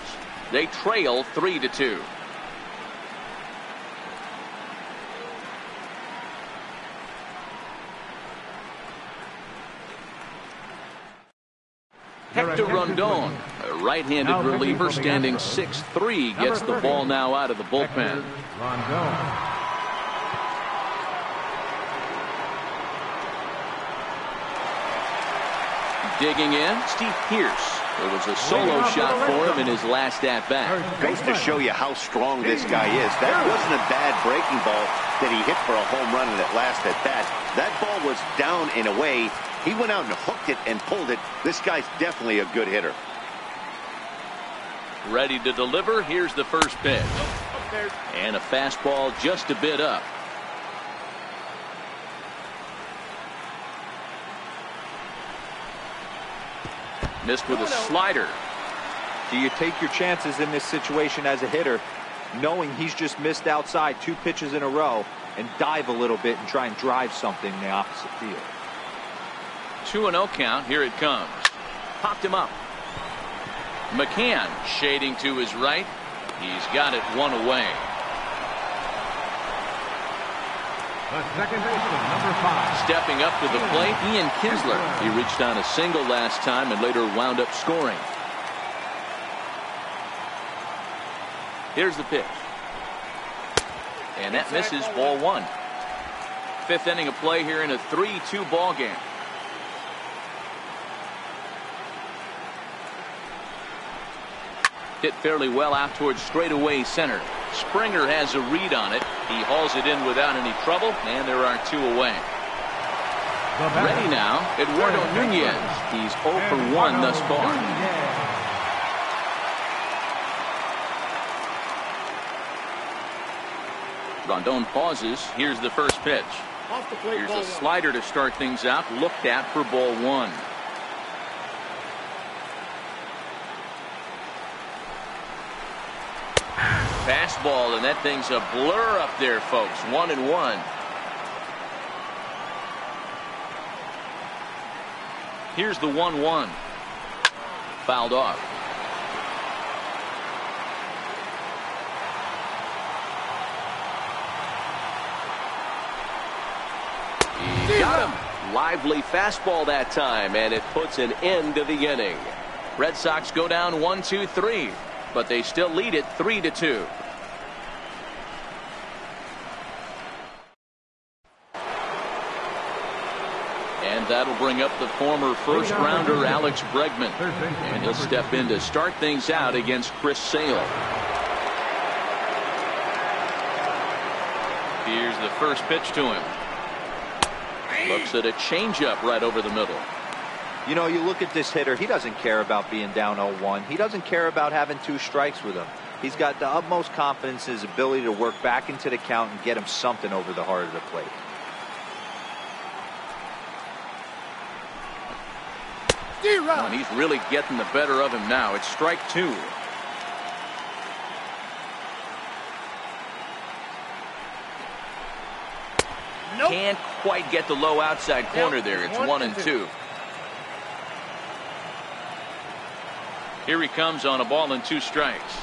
They trail 3-2. Hector Rondon, a right-handed reliever, standing 6'3", gets the ball now out of the bullpen. Rondon. Digging in, Steve Pearce. It was a solo shot for him in his last at-bat. Goes to show you how strong this guy is. That wasn't a bad breaking ball that he hit for a home run in that last at-bat. That ball was down and away. He went out and hooked it and pulled it. This guy's definitely a good hitter. Ready to deliver. Here's the first pitch. And a fastball just a bit up. Missed with a slider. Do you take your chances in this situation as a hitter, knowing he's just missed outside 2 pitches in a row, and dive a little bit and try and drive something in the opposite field? 2-0 count. Here it comes. Popped him up. McCann shading to his right. He's got it 1 away. The second baseman, number 5. Stepping up to the plate, Ian Kinsler. He reached on a single last time and later wound up scoring. Here's the pitch. And that misses, ball 1. 5th inning of play here in a 3-2 ball game. Hit fairly well out towards straightaway center. Springer has a read on it. He hauls it in without any trouble, and there are 2 away. Ready now, Eduardo Nunez. He's 0 for 1 thus far. Rondon pauses. Here's the first pitch. Here's a slider to start things out. Looked at for ball 1. Fastball, and that thing's a blur up there, folks. 1-1. Here's the 1-1. Fouled off. He got him. Lively fastball that time, and it puts an end to the inning. Red Sox go down 1-2-3, but they still lead it 3-2. And that'll bring up the former first rounder Alex Bregman, and he'll step in to start things out against Chris Sale. Here's the first pitch to him. Looks at a changeup right over the middle. You know, you look at this hitter, he doesn't care about being down 0-1. He doesn't care about having 2 strikes with him. He's got the utmost confidence in his ability to work back into the count and get him something over the heart of the plate. And he's really getting the better of him now. It's strike 2. Nope. Can't quite get the low outside corner there. It's 1-2. Here he comes on a ball and 2 strikes.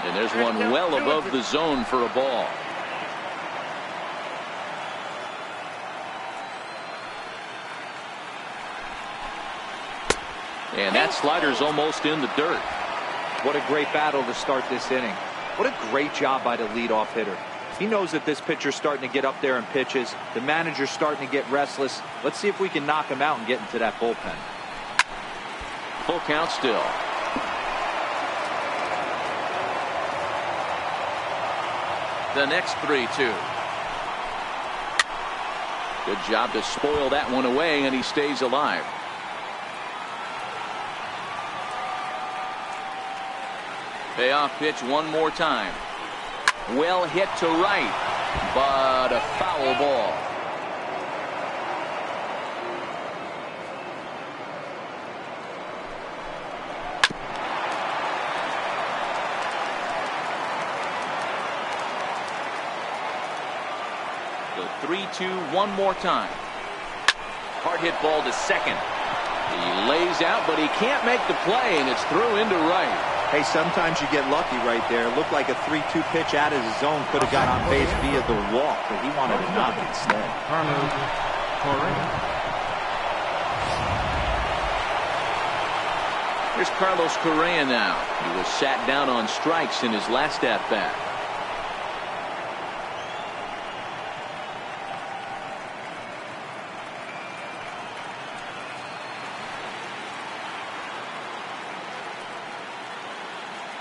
And there's one well above the zone for a ball. And that slider's almost in the dirt. What a great battle to start this inning. What a great job by the leadoff hitter. He knows that this pitcher's starting to get up there in pitches. The manager's starting to get restless. Let's see if we can knock him out and get into that bullpen. Full count still. The next 3-2. Good job to spoil that one away, and he stays alive. Payoff pitch one more time. Well hit to right, but a foul ball. The 3-2 one more time. Hard hit ball to second. He lays out, but he can't make the play, and it's through into right. Hey, sometimes you get lucky right there. It looked like a 3-2 pitch out of his zone could have got on base via the walk, but he wanted to knock instead. Here's Carlos Correa now. He was sat down on strikes in his last at-bat.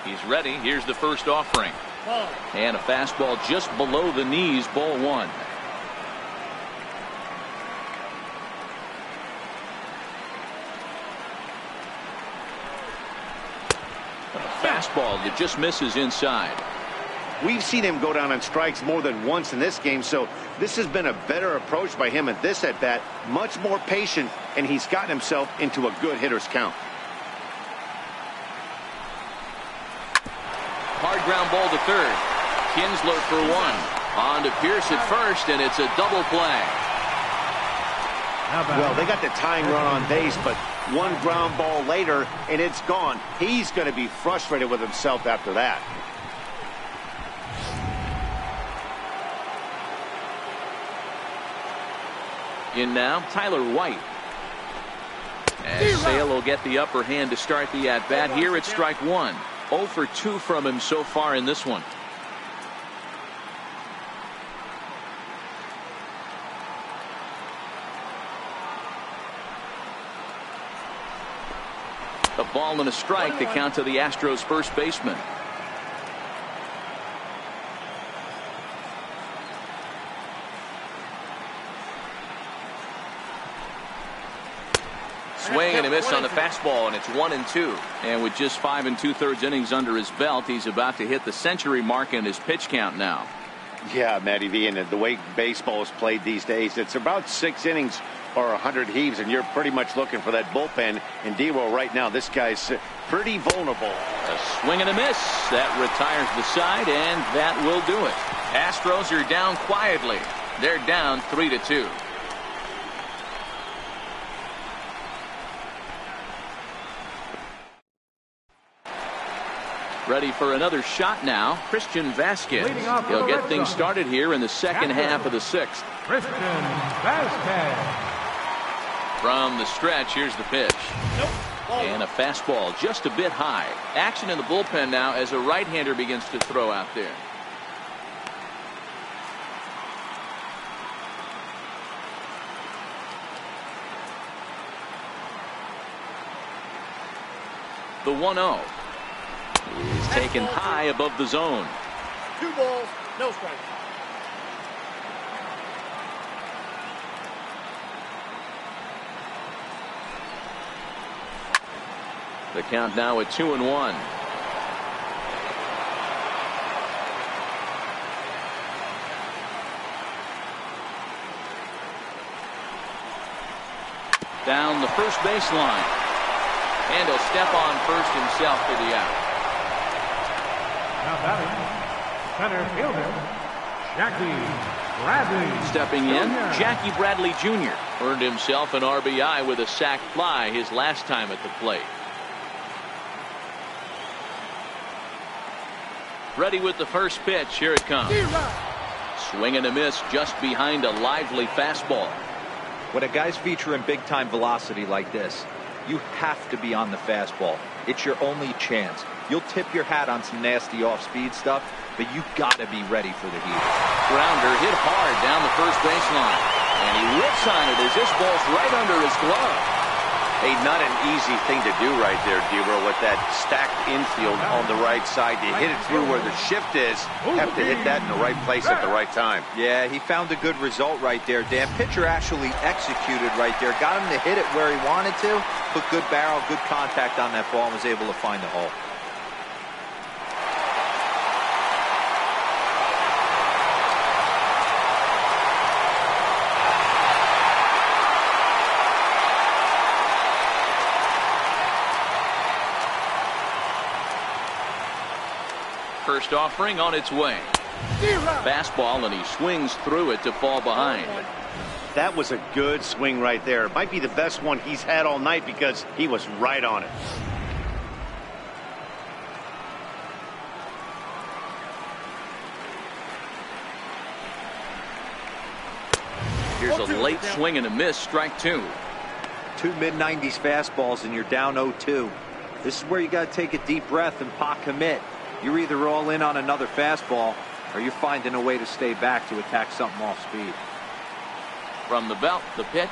He's ready. Here's the first offering. And a fastball just below the knees, ball 1. A fastball that just misses inside. We've seen him go down on strikes more than once in this game, so this has been a better approach by him at this at-bat. Much more patient, and he's gotten himself into a good hitter's count. Hard ground ball to third. Kinsler for 1. On to Pierce at first, and it's a double play. Well, they got the tying run on base, but one ground ball later, and it's gone. He's going to be frustrated with himself after that. In now, Tyler White. And Sale will get the upper hand to start the at-bat. Here it's strike 1. 0 for 2 from him so far in this one. A ball and a strike to count to the Astros first baseman. Swing and a miss on the fastball, and it's 1-2. And with just 5 2/3 innings under his belt, he's about to hit the century mark in his pitch count now. Yeah, Matty V, and the way baseball is played these days, it's about 6 innings or 100 heaves, and you're pretty much looking for that bullpen. And D-Roll right now, this guy's pretty vulnerable. A swing and a miss. That retires the side, and that will do it. Astros are down quietly. They're down 3-2. Ready for another shot now, Christian Vasquez. He'll get things started here in the second half of the sixth. Christian Vasquez. From the stretch, here's the pitch. And a fastball just a bit high. Action in the bullpen now as a right-hander begins to throw out there. The 1-0 is taken high above the zone. 2 balls, no strikes. The count now at 2-1. Down the first baseline. And he'll step on first himself for the out. Now batting, center fielder, Jackie Bradley. Stepping in, Jr. Jackie Bradley Jr. earned himself an RBI with a sac fly his last time at the plate. Ready with the first pitch. Here it comes. Swing and a miss just behind a lively fastball. When a guy's featuring big-time velocity like this, you have to be on the fastball. It's your only chance. You'll tip your hat on some nasty off-speed stuff, but you gotta be ready for the heat. Grounder hit hard down the first baseline. And he whips on it as this ball's right under his glove. Hey, not an easy thing to do right there, Debro, with that stacked infield on the right side. To hit it through where the shift is, have to hit that in the right place at the right time. Yeah, he found a good result right there, Dan. Pitcher actually executed right there. Got him to hit it where he wanted to. Put good barrel, good contact on that ball, and was able to find the hole. First offering on its way. Fastball, and he swings through it to fall behind. That was a good swing right there. It might be the best one he's had all night because he was right on it. Here's a late swing and a miss, strike 2. 2 mid-90s fastballs and you're down 0-2. This is where you got to take a deep breath and pot commit. You're either all in on another fastball or you're finding a way to stay back to attack something off speed. From the belt, the pitch.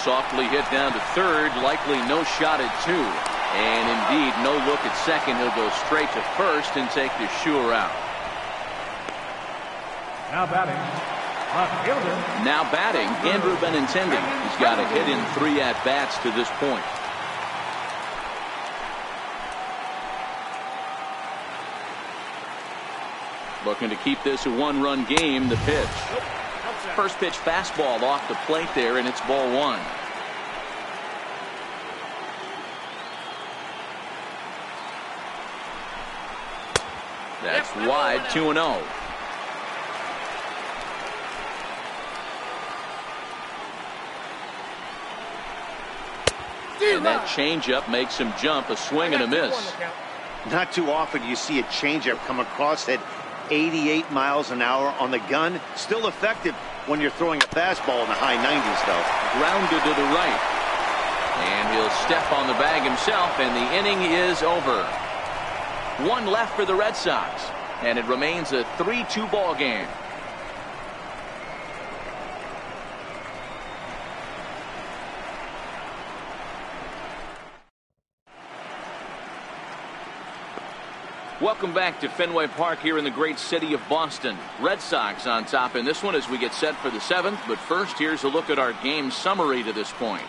Softly hit down to third, likely no shot at 2. And indeed, no look at second. He'll go straight to first and take the sure out. Now batting, left fielder. Now batting, Andrew Benintendi. He's got a hit in 3 at-bats to this point. Looking to keep this a 1-run game. The pitch. First pitch fastball off the plate there, and it's ball 1. That's wide, 2-0. And that changeup makes him jump. A swing and a miss. Not too often you see a changeup come across at 88 miles an hour on the gun. Still effective when you're throwing a fastball in the high 90s, though. Grounded to the right. And he'll step on the bag himself, and the inning is over. 1 left for the Red Sox, and it remains a 3-2 ball game. Welcome back to Fenway Park here in the great city of Boston. Red Sox on top in this one as we get set for the 7th. But first, here's a look at our game summary to this point.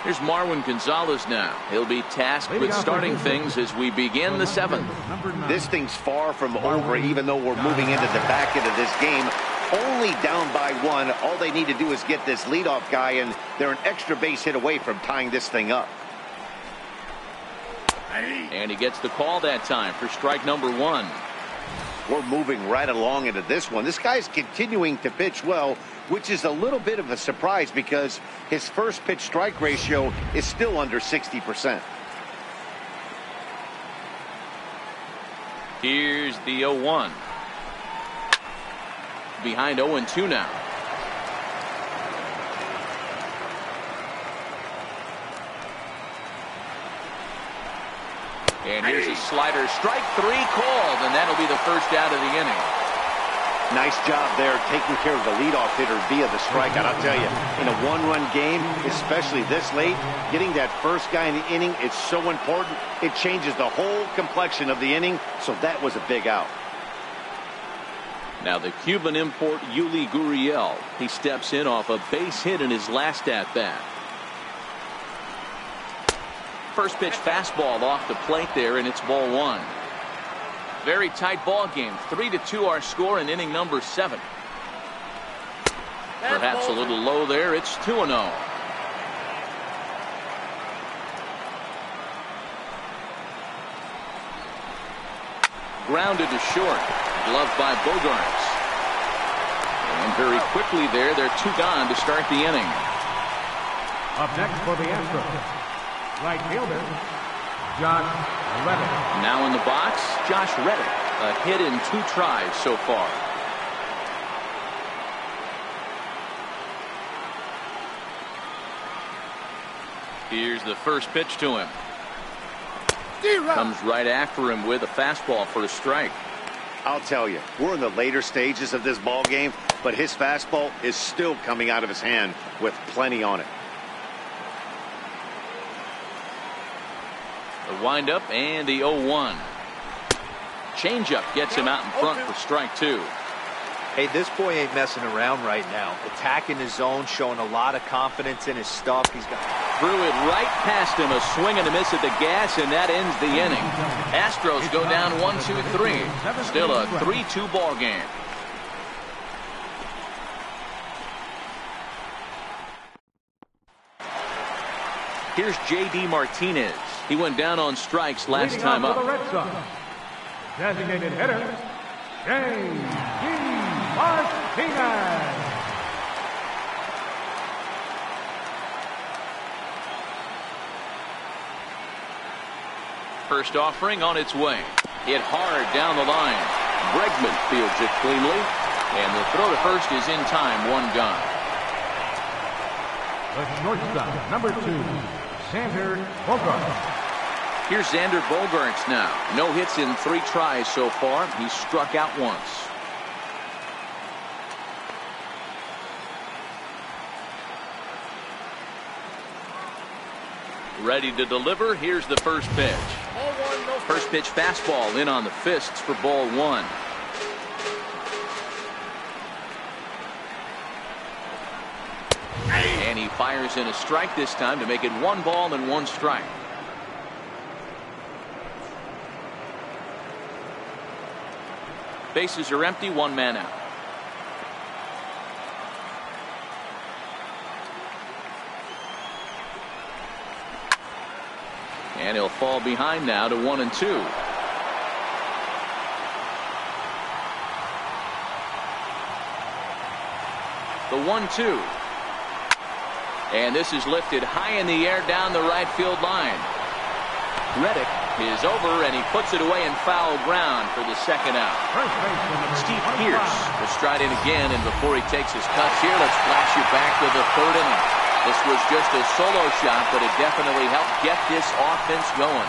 Here's Marwin Gonzalez now. He'll be tasked with starting things as we begin the 7th. This thing's far from over, even though we're moving into the back end of this game. Only down by 1. All they need to do is get this leadoff guy, and they're an extra base hit away from tying this thing up. And he gets the call that time for strike number 1. We're moving right along into this one. This guy's continuing to pitch well, which is a little bit of a surprise because his first pitch strike ratio is still under 60%. Here's the 0-1. Behind 0-2 now. And here's a slider. Strike 3 called, and that'll be the first out of the inning. Nice job there taking care of the leadoff hitter via the strikeout. I'll tell you, in a one-run game, especially this late, getting that first guy in the inning is so important. It changes the whole complexion of the inning, so that was a big out. Now the Cuban import Yuli Gurriel. He steps in off a base hit in his last at-bat. First pitch fastball off the plate there, and it's ball 1. Very tight ball game. 3-2 our score in inning number 7. Perhaps a little low there. It's 2-0. Grounded to short. Gloved by Bogarts. And very quickly there, they're 2 gone to start the inning. Up next for the Astros, right fielder, Josh Reddick. Now in the box, Josh Reddick. A hit in 2 tries so far. Here's the first pitch to him. Comes right after him with a fastball for a strike. I'll tell you, we're in the later stages of this ball game, but his fastball is still coming out of his hand with plenty on it. The windup and the 0-1. Changeup gets him out in front for strike 2. Hey, this boy ain't messing around right now. Attacking his zone, showing a lot of confidence in his stuff. He's got Threw it right past him, a swing and a miss at the gas, and that ends the inning. Astros go down 1-2-3. Still a 3-2 ball game. Here's J.D. Martinez. He went down on strikes last time up. The Red Sox, designated hitter, J.D. Martinez. First offering on its way. Hit hard down the line. Bregman fields it cleanly. And the throw to first is in time. 1 gone. The shortstop, number 2, Xander Bogaerts. Here's Xander Bogaerts now. No hits in 3 tries so far. He struck out once. Ready to deliver. Here's the first pitch. First pitch fastball in on the fists for ball 1. And he fires in a strike this time to make it 1 ball and 1 strike. Bases are empty, 1 man out. And he'll fall behind now to 1-2. The 1-2. And this is lifted high in the air down the right field line. Reddick is over, and he puts it away in foul ground for the second out. Steve Pearce will stride in again, and before he takes his cuts here, let's flash you back to the 3rd inning. This was just a solo shot, but it definitely helped get this offense going.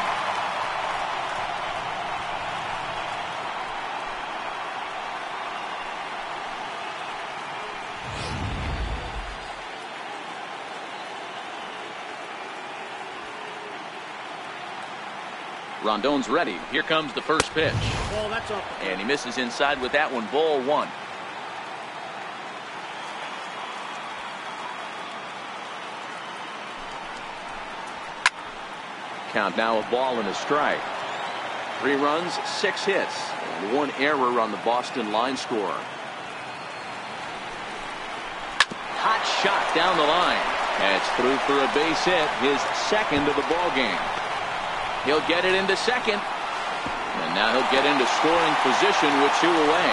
Rondon's ready. Here comes the first pitch. And he misses inside with that one. Ball 1. Count now a ball and a strike. 3 runs, 6 hits, and 1 error on the Boston line score. Hot shot down the line. That's through for a base hit, his 2nd of the ball game. He'll get it into second. And Now he'll get into scoring position with 2 away.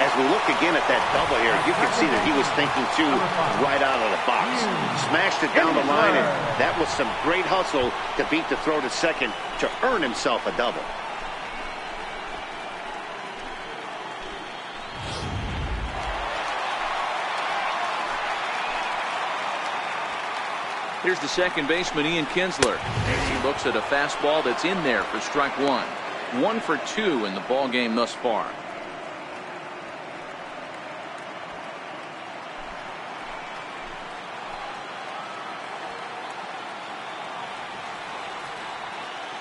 As we look again at that double here, you can see that he was thinking too right out of the box. Smashed it down the line, and that was some great hustle to beat the throw to second to earn himself a double. Here's the second baseman, Ian Kinsler. He looks at a fastball that's in there for strike 1. 1 for 2 in the ball game thus far.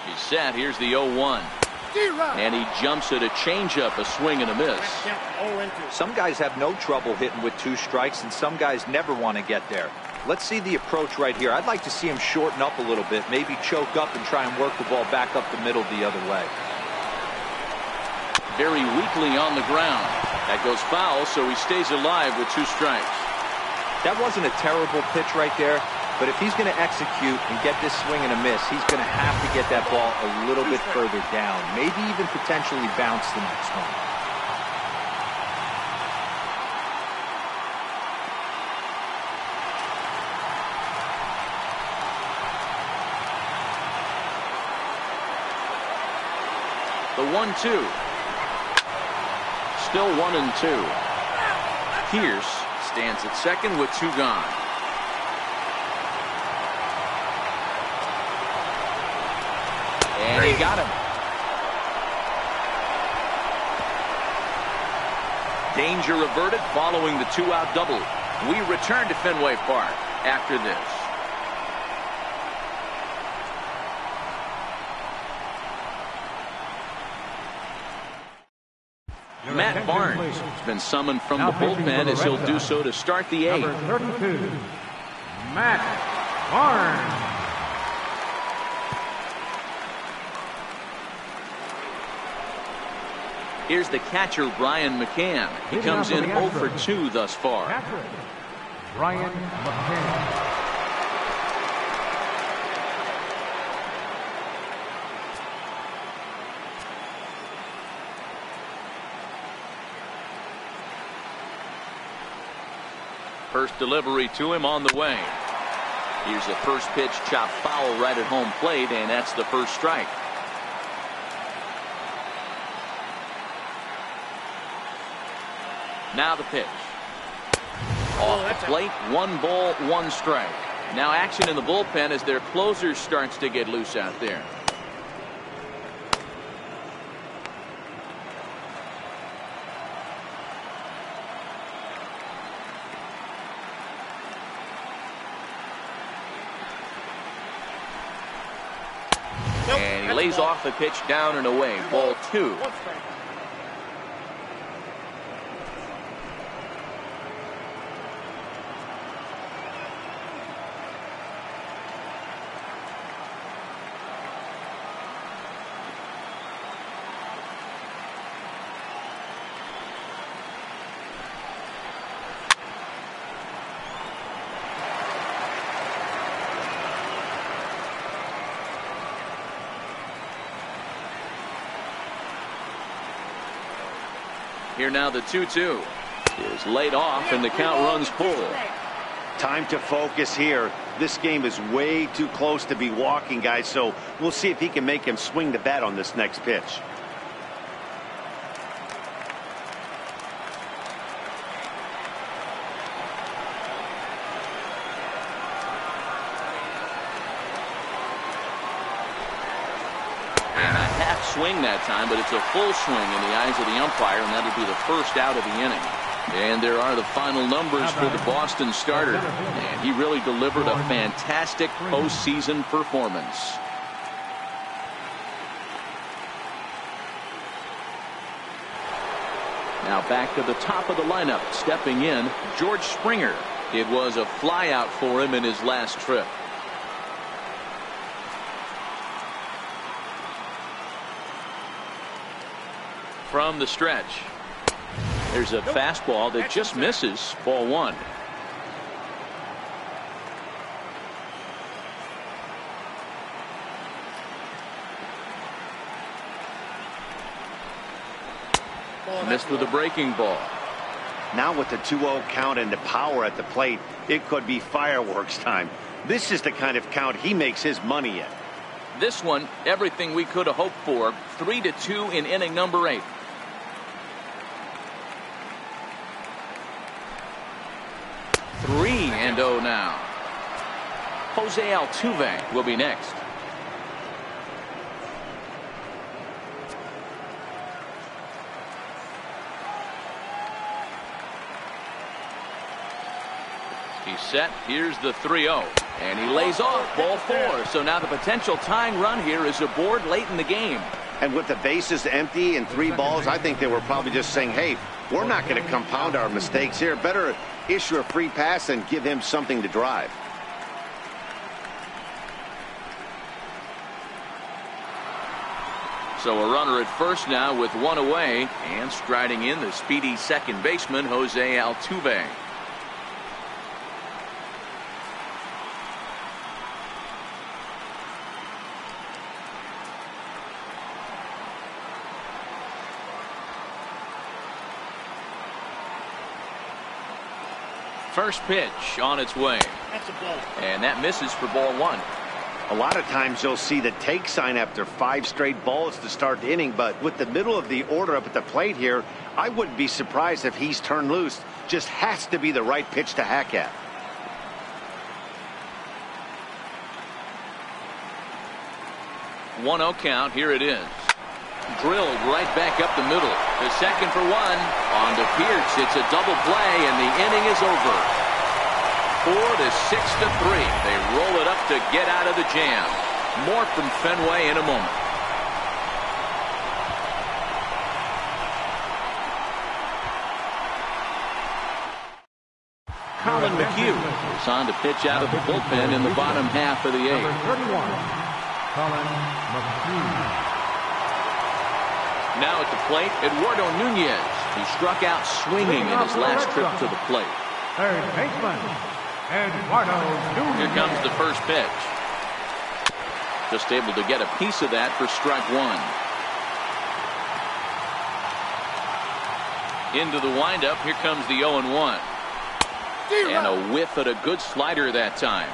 He's set. Here's the 0-1. And he jumps at a changeup, a swing and a miss. Some guys have no trouble hitting with 2 strikes, and some guys never want to get there. Let's see the approach right here. I'd like to see him shorten up a little bit, maybe choke up and try and work the ball back up the middle the other way. Very weakly on the ground. That goes foul, so he stays alive with 2 strikes. That wasn't a terrible pitch right there, but if he's going to execute and get this swing and a miss, he's going to have to get that ball a little bit further down, maybe even potentially bounce the next one. The 1-2. Still 1-2. Pierce stands at second with 2 gone. And he got him. Danger averted following the 2-out double. We return to Fenway Park after this. Matt Barnes has been summoned from the bullpen as he'll do so to start the 8th. Number 32, Matt Barnes. Here's the catcher, Brian McCann. He comes in 0 for 2 thus far. Catcher, Brian McCann. First delivery to him on the way. Here's a first pitch chop foul right at home plate, and that's the first strike. Now the pitch. Off the plate, 1 ball, 1 strike. Now action in the bullpen as their closer starts to get loose out there. And he lays off the pitch down and away. Ball 2. Here now the 2-2 is laid off and the count runs full. Time to focus here. This game is way too close to be walking, guys, so we'll see if he can make him swing the bat on this next pitch. Swing that time, but it's a full swing in the eyes of the umpire, and that'll be the first out of the inning. And there are the final numbers for the Boston starter, and he really delivered a fantastic postseason performance. Now back to the top of the lineup, stepping in, George Springer. It was a flyout for him in his last trip. From the stretch, there's a fastball that just misses. Ball 1. Missed with a breaking ball. Now with the 2-0 count and the power at the plate, it could be fireworks time. This is the kind of count he makes his money in. This one, everything we could have hoped for. 3-2 in inning number 8. Three and 0 now. Jose Altuve will be next. He's set. Here's the 3-0. And he lays off ball 4. So now the potential tying run here is aboard late in the game. And with the bases empty and 3 balls, I think they were probably just saying, hey, we're not going to compound our mistakes here. Better issue a free pass and give him something to drive. So a runner at first now with 1 away, and striding in the speedy second baseman Jose Altuve. First pitch on its way. That's a ball. And that misses for ball 1. A lot of times you'll see the take sign after 5 straight balls to start the inning, but with the middle of the order up at the plate here, I wouldn't be surprised if he's turned loose. Just has to be the right pitch to hack at. One 0 count. Here it is. Drilled right back up the middle. The second for 1. On to Pierce. It's a double play, and the inning is over. 4 to 6 to 3. They roll it up to get out of the jam. More from Fenway in a moment. Colin McHugh is on to pitch out of the bullpen in the bottom half of the 8th. Number 31, Colin McHugh. Now at the plate, Eduardo Nunez. He struck out swinging in his last trip to the plate. Third baseman, Eduardo Nunez. Here comes the first pitch. Just able to get a piece of that for strike 1. Into the windup. Here comes the 0-1. And a whiff at a good slider that time.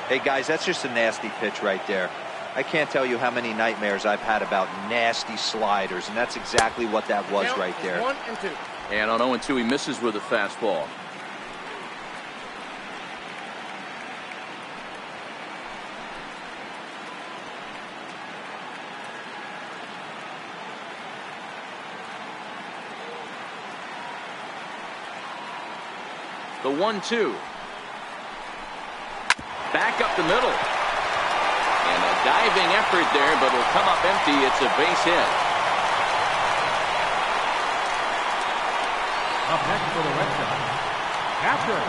Hey guys, that's just a nasty pitch right there. I can't tell you how many nightmares I've had about nasty sliders, and that's exactly what that was right there. 1 and 2. And on 0-2, he misses with a fastball. The 1-2. Back up the middle. And a diving effort there, but it'll come up empty. It's a base hit. Up next for the Red Sox, catcher,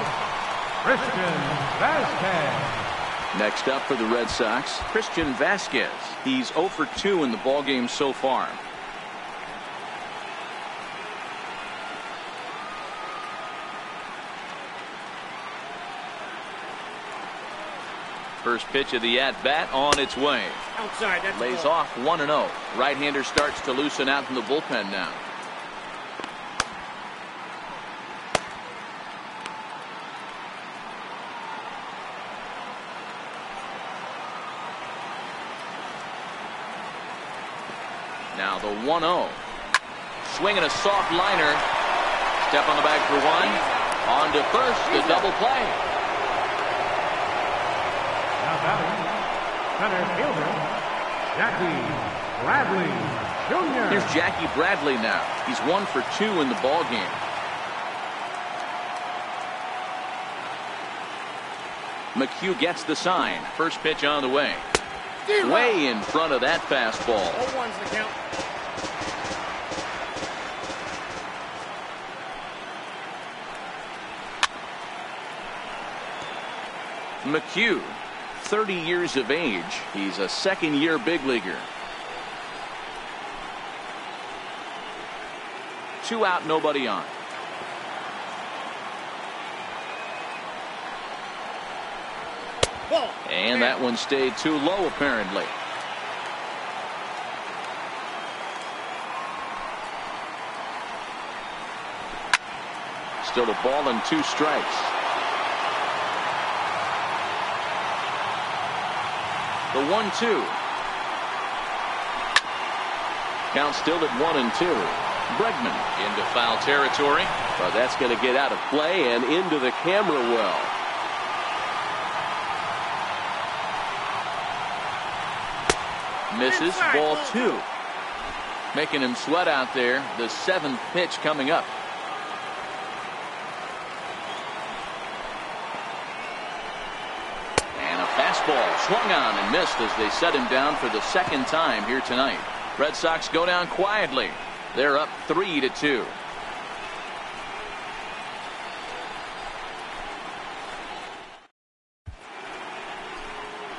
Christian Vasquez. Next up for the Red Sox, Christian Vasquez. He's 0 for 2 in the ballgame so far. First pitch of the at-bat on its way. Outside. That's Lays ball. off 1-0. Right-hander starts to loosen out from the bullpen now. Now the 1-0. Swinging a soft liner. Step on the bag for 1. On to first, the double play. Now batting, center fielder, Jackie Bradley Jr. Here's Jackie Bradley now. He's 1 for 2 in the ballgame. McHugh gets the sign. First pitch on the way. Way in front of that fastball. 0-1's the count. McHugh, 30 years of age. He's a second-year big leaguer. 2 out, nobody on. Ball. And that one stayed too low, apparently. Still a ball and 2 strikes. The 1-2. Count still at 1-2. Bregman into foul territory. Well, that's going to get out of play and into the camera well. Misses. Ball 2. Making him sweat out there. The 7th pitch coming up. And a fastball swung on and missed as they set him down for the 2nd time here tonight. Red Sox go down quietly. They're up 3-2.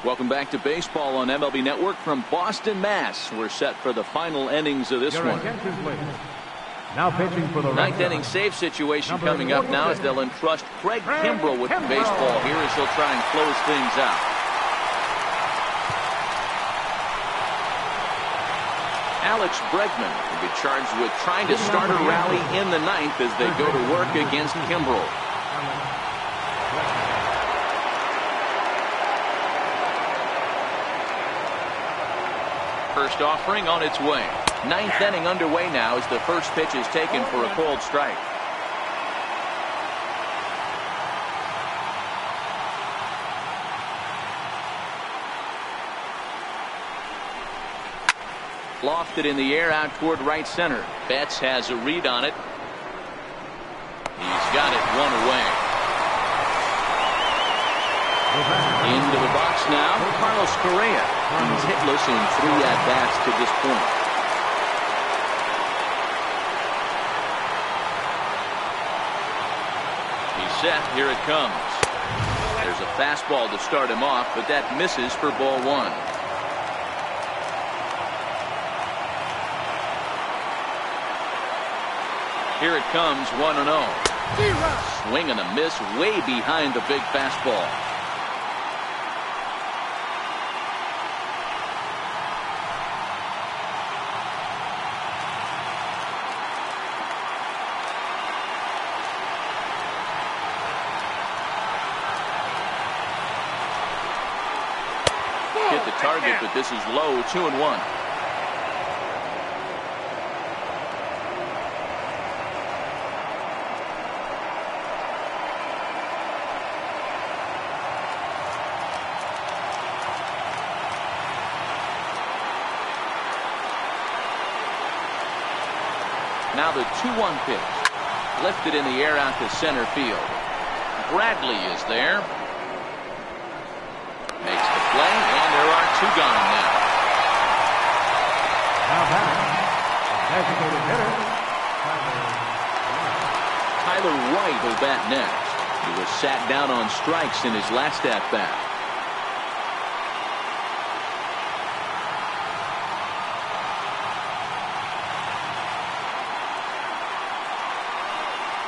Welcome back to baseball on MLB Network from Boston, Mass. We're set for the final innings of this one. Now pitching for the 9th inning save situation coming up now as they'll entrust Craig Kimbrell with the baseball here as he'll try and close things out. Alex Bregman will be charged with trying to start a rally in the 9th as they go to work against Kimbrell. First offering on its way. 9th inning underway now as the first pitch is taken for a called strike. Lofted in the air out toward right center. Betts has a read on it. He's got it 1 away. Into the box now, Carlos Correa. He's hitless in 3 at-bats to this point. He's set. Here it comes. There's a fastball to start him off, but that misses for ball 1. Here it comes, 1-0. Swing and a miss way behind the big fastball. Hit the target, but this is low, 2-1. Now the 2-1 pitch. Lifted in the air out to center field. Bradley is there. Makes the play, and there are 2 gone now. Now batting, designated hitter, Tyler White will bat next. He was sat down on strikes in his last at-bat.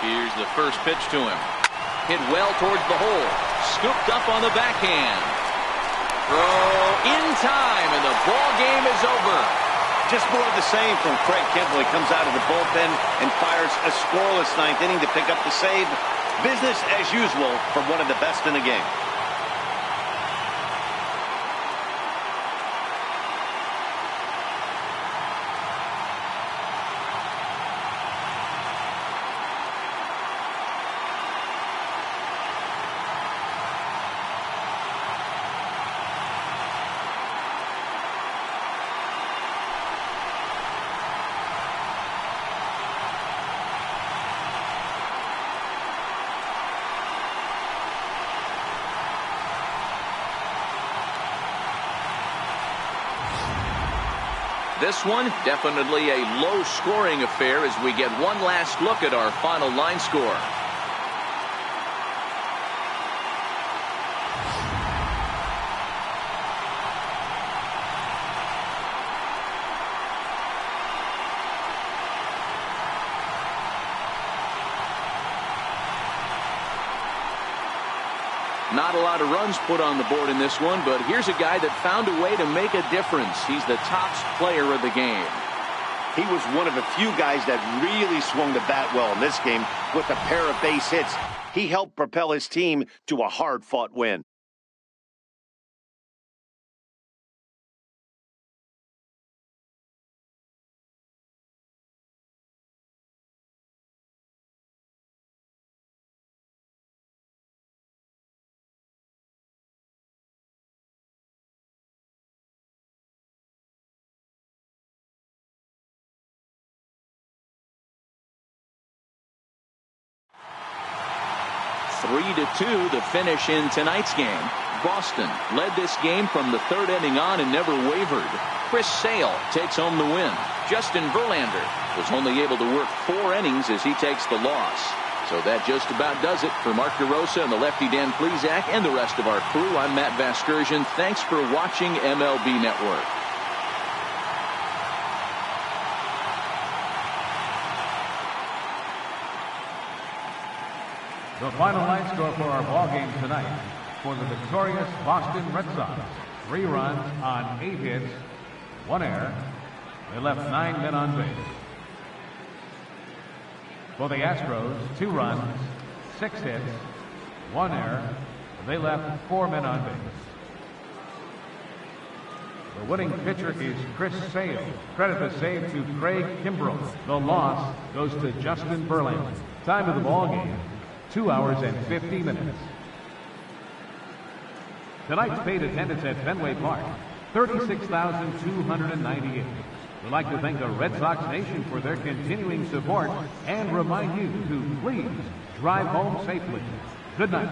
Here's the first pitch to him. Hit well towards the hole. Scooped up on the backhand. Throw in time, and the ball game is over. Just more of the same from Craig Kimbrell. He comes out of the bullpen and fires a scoreless 9th inning to pick up the save. Business as usual from one of the best in the game. This one definitely a low-scoring affair as we get one last look at our final line score. Not a lot of runs put on the board in this one, but here's a guy that found a way to make a difference. He's the top player of the game. He was one of the few guys that really swung the bat well in this game with a pair of base hits. He helped propel his team to a hard-fought win. Three to 2 the finish in tonight's game. Boston led this game from the third inning on and never wavered. Chris Sale takes home the win. Justin Verlander was only able to work 4 innings as he takes the loss. So that just about does it for Mark DeRosa and the lefty Dan Plesac and the rest of our crew. I'm Matt Vasgersian. Thanks for watching MLB Network. The final line score for our ball game tonight: for the victorious Boston Red Sox, 3 runs on 8 hits, 1 error. They left 9 men on base. For the Astros, 2 runs, 6 hits, 1 error. They left 4 men on base. The winning pitcher is Chris Sale. Credit the save to Craig Kimbrell. The loss goes to Justin Verlander. Time of the ball game: 2 hours and 50 minutes. Tonight's paid attendance at Fenway Park, 36,298. We'd like to thank the Red Sox Nation for their continuing support and remind you to please drive home safely. Good night.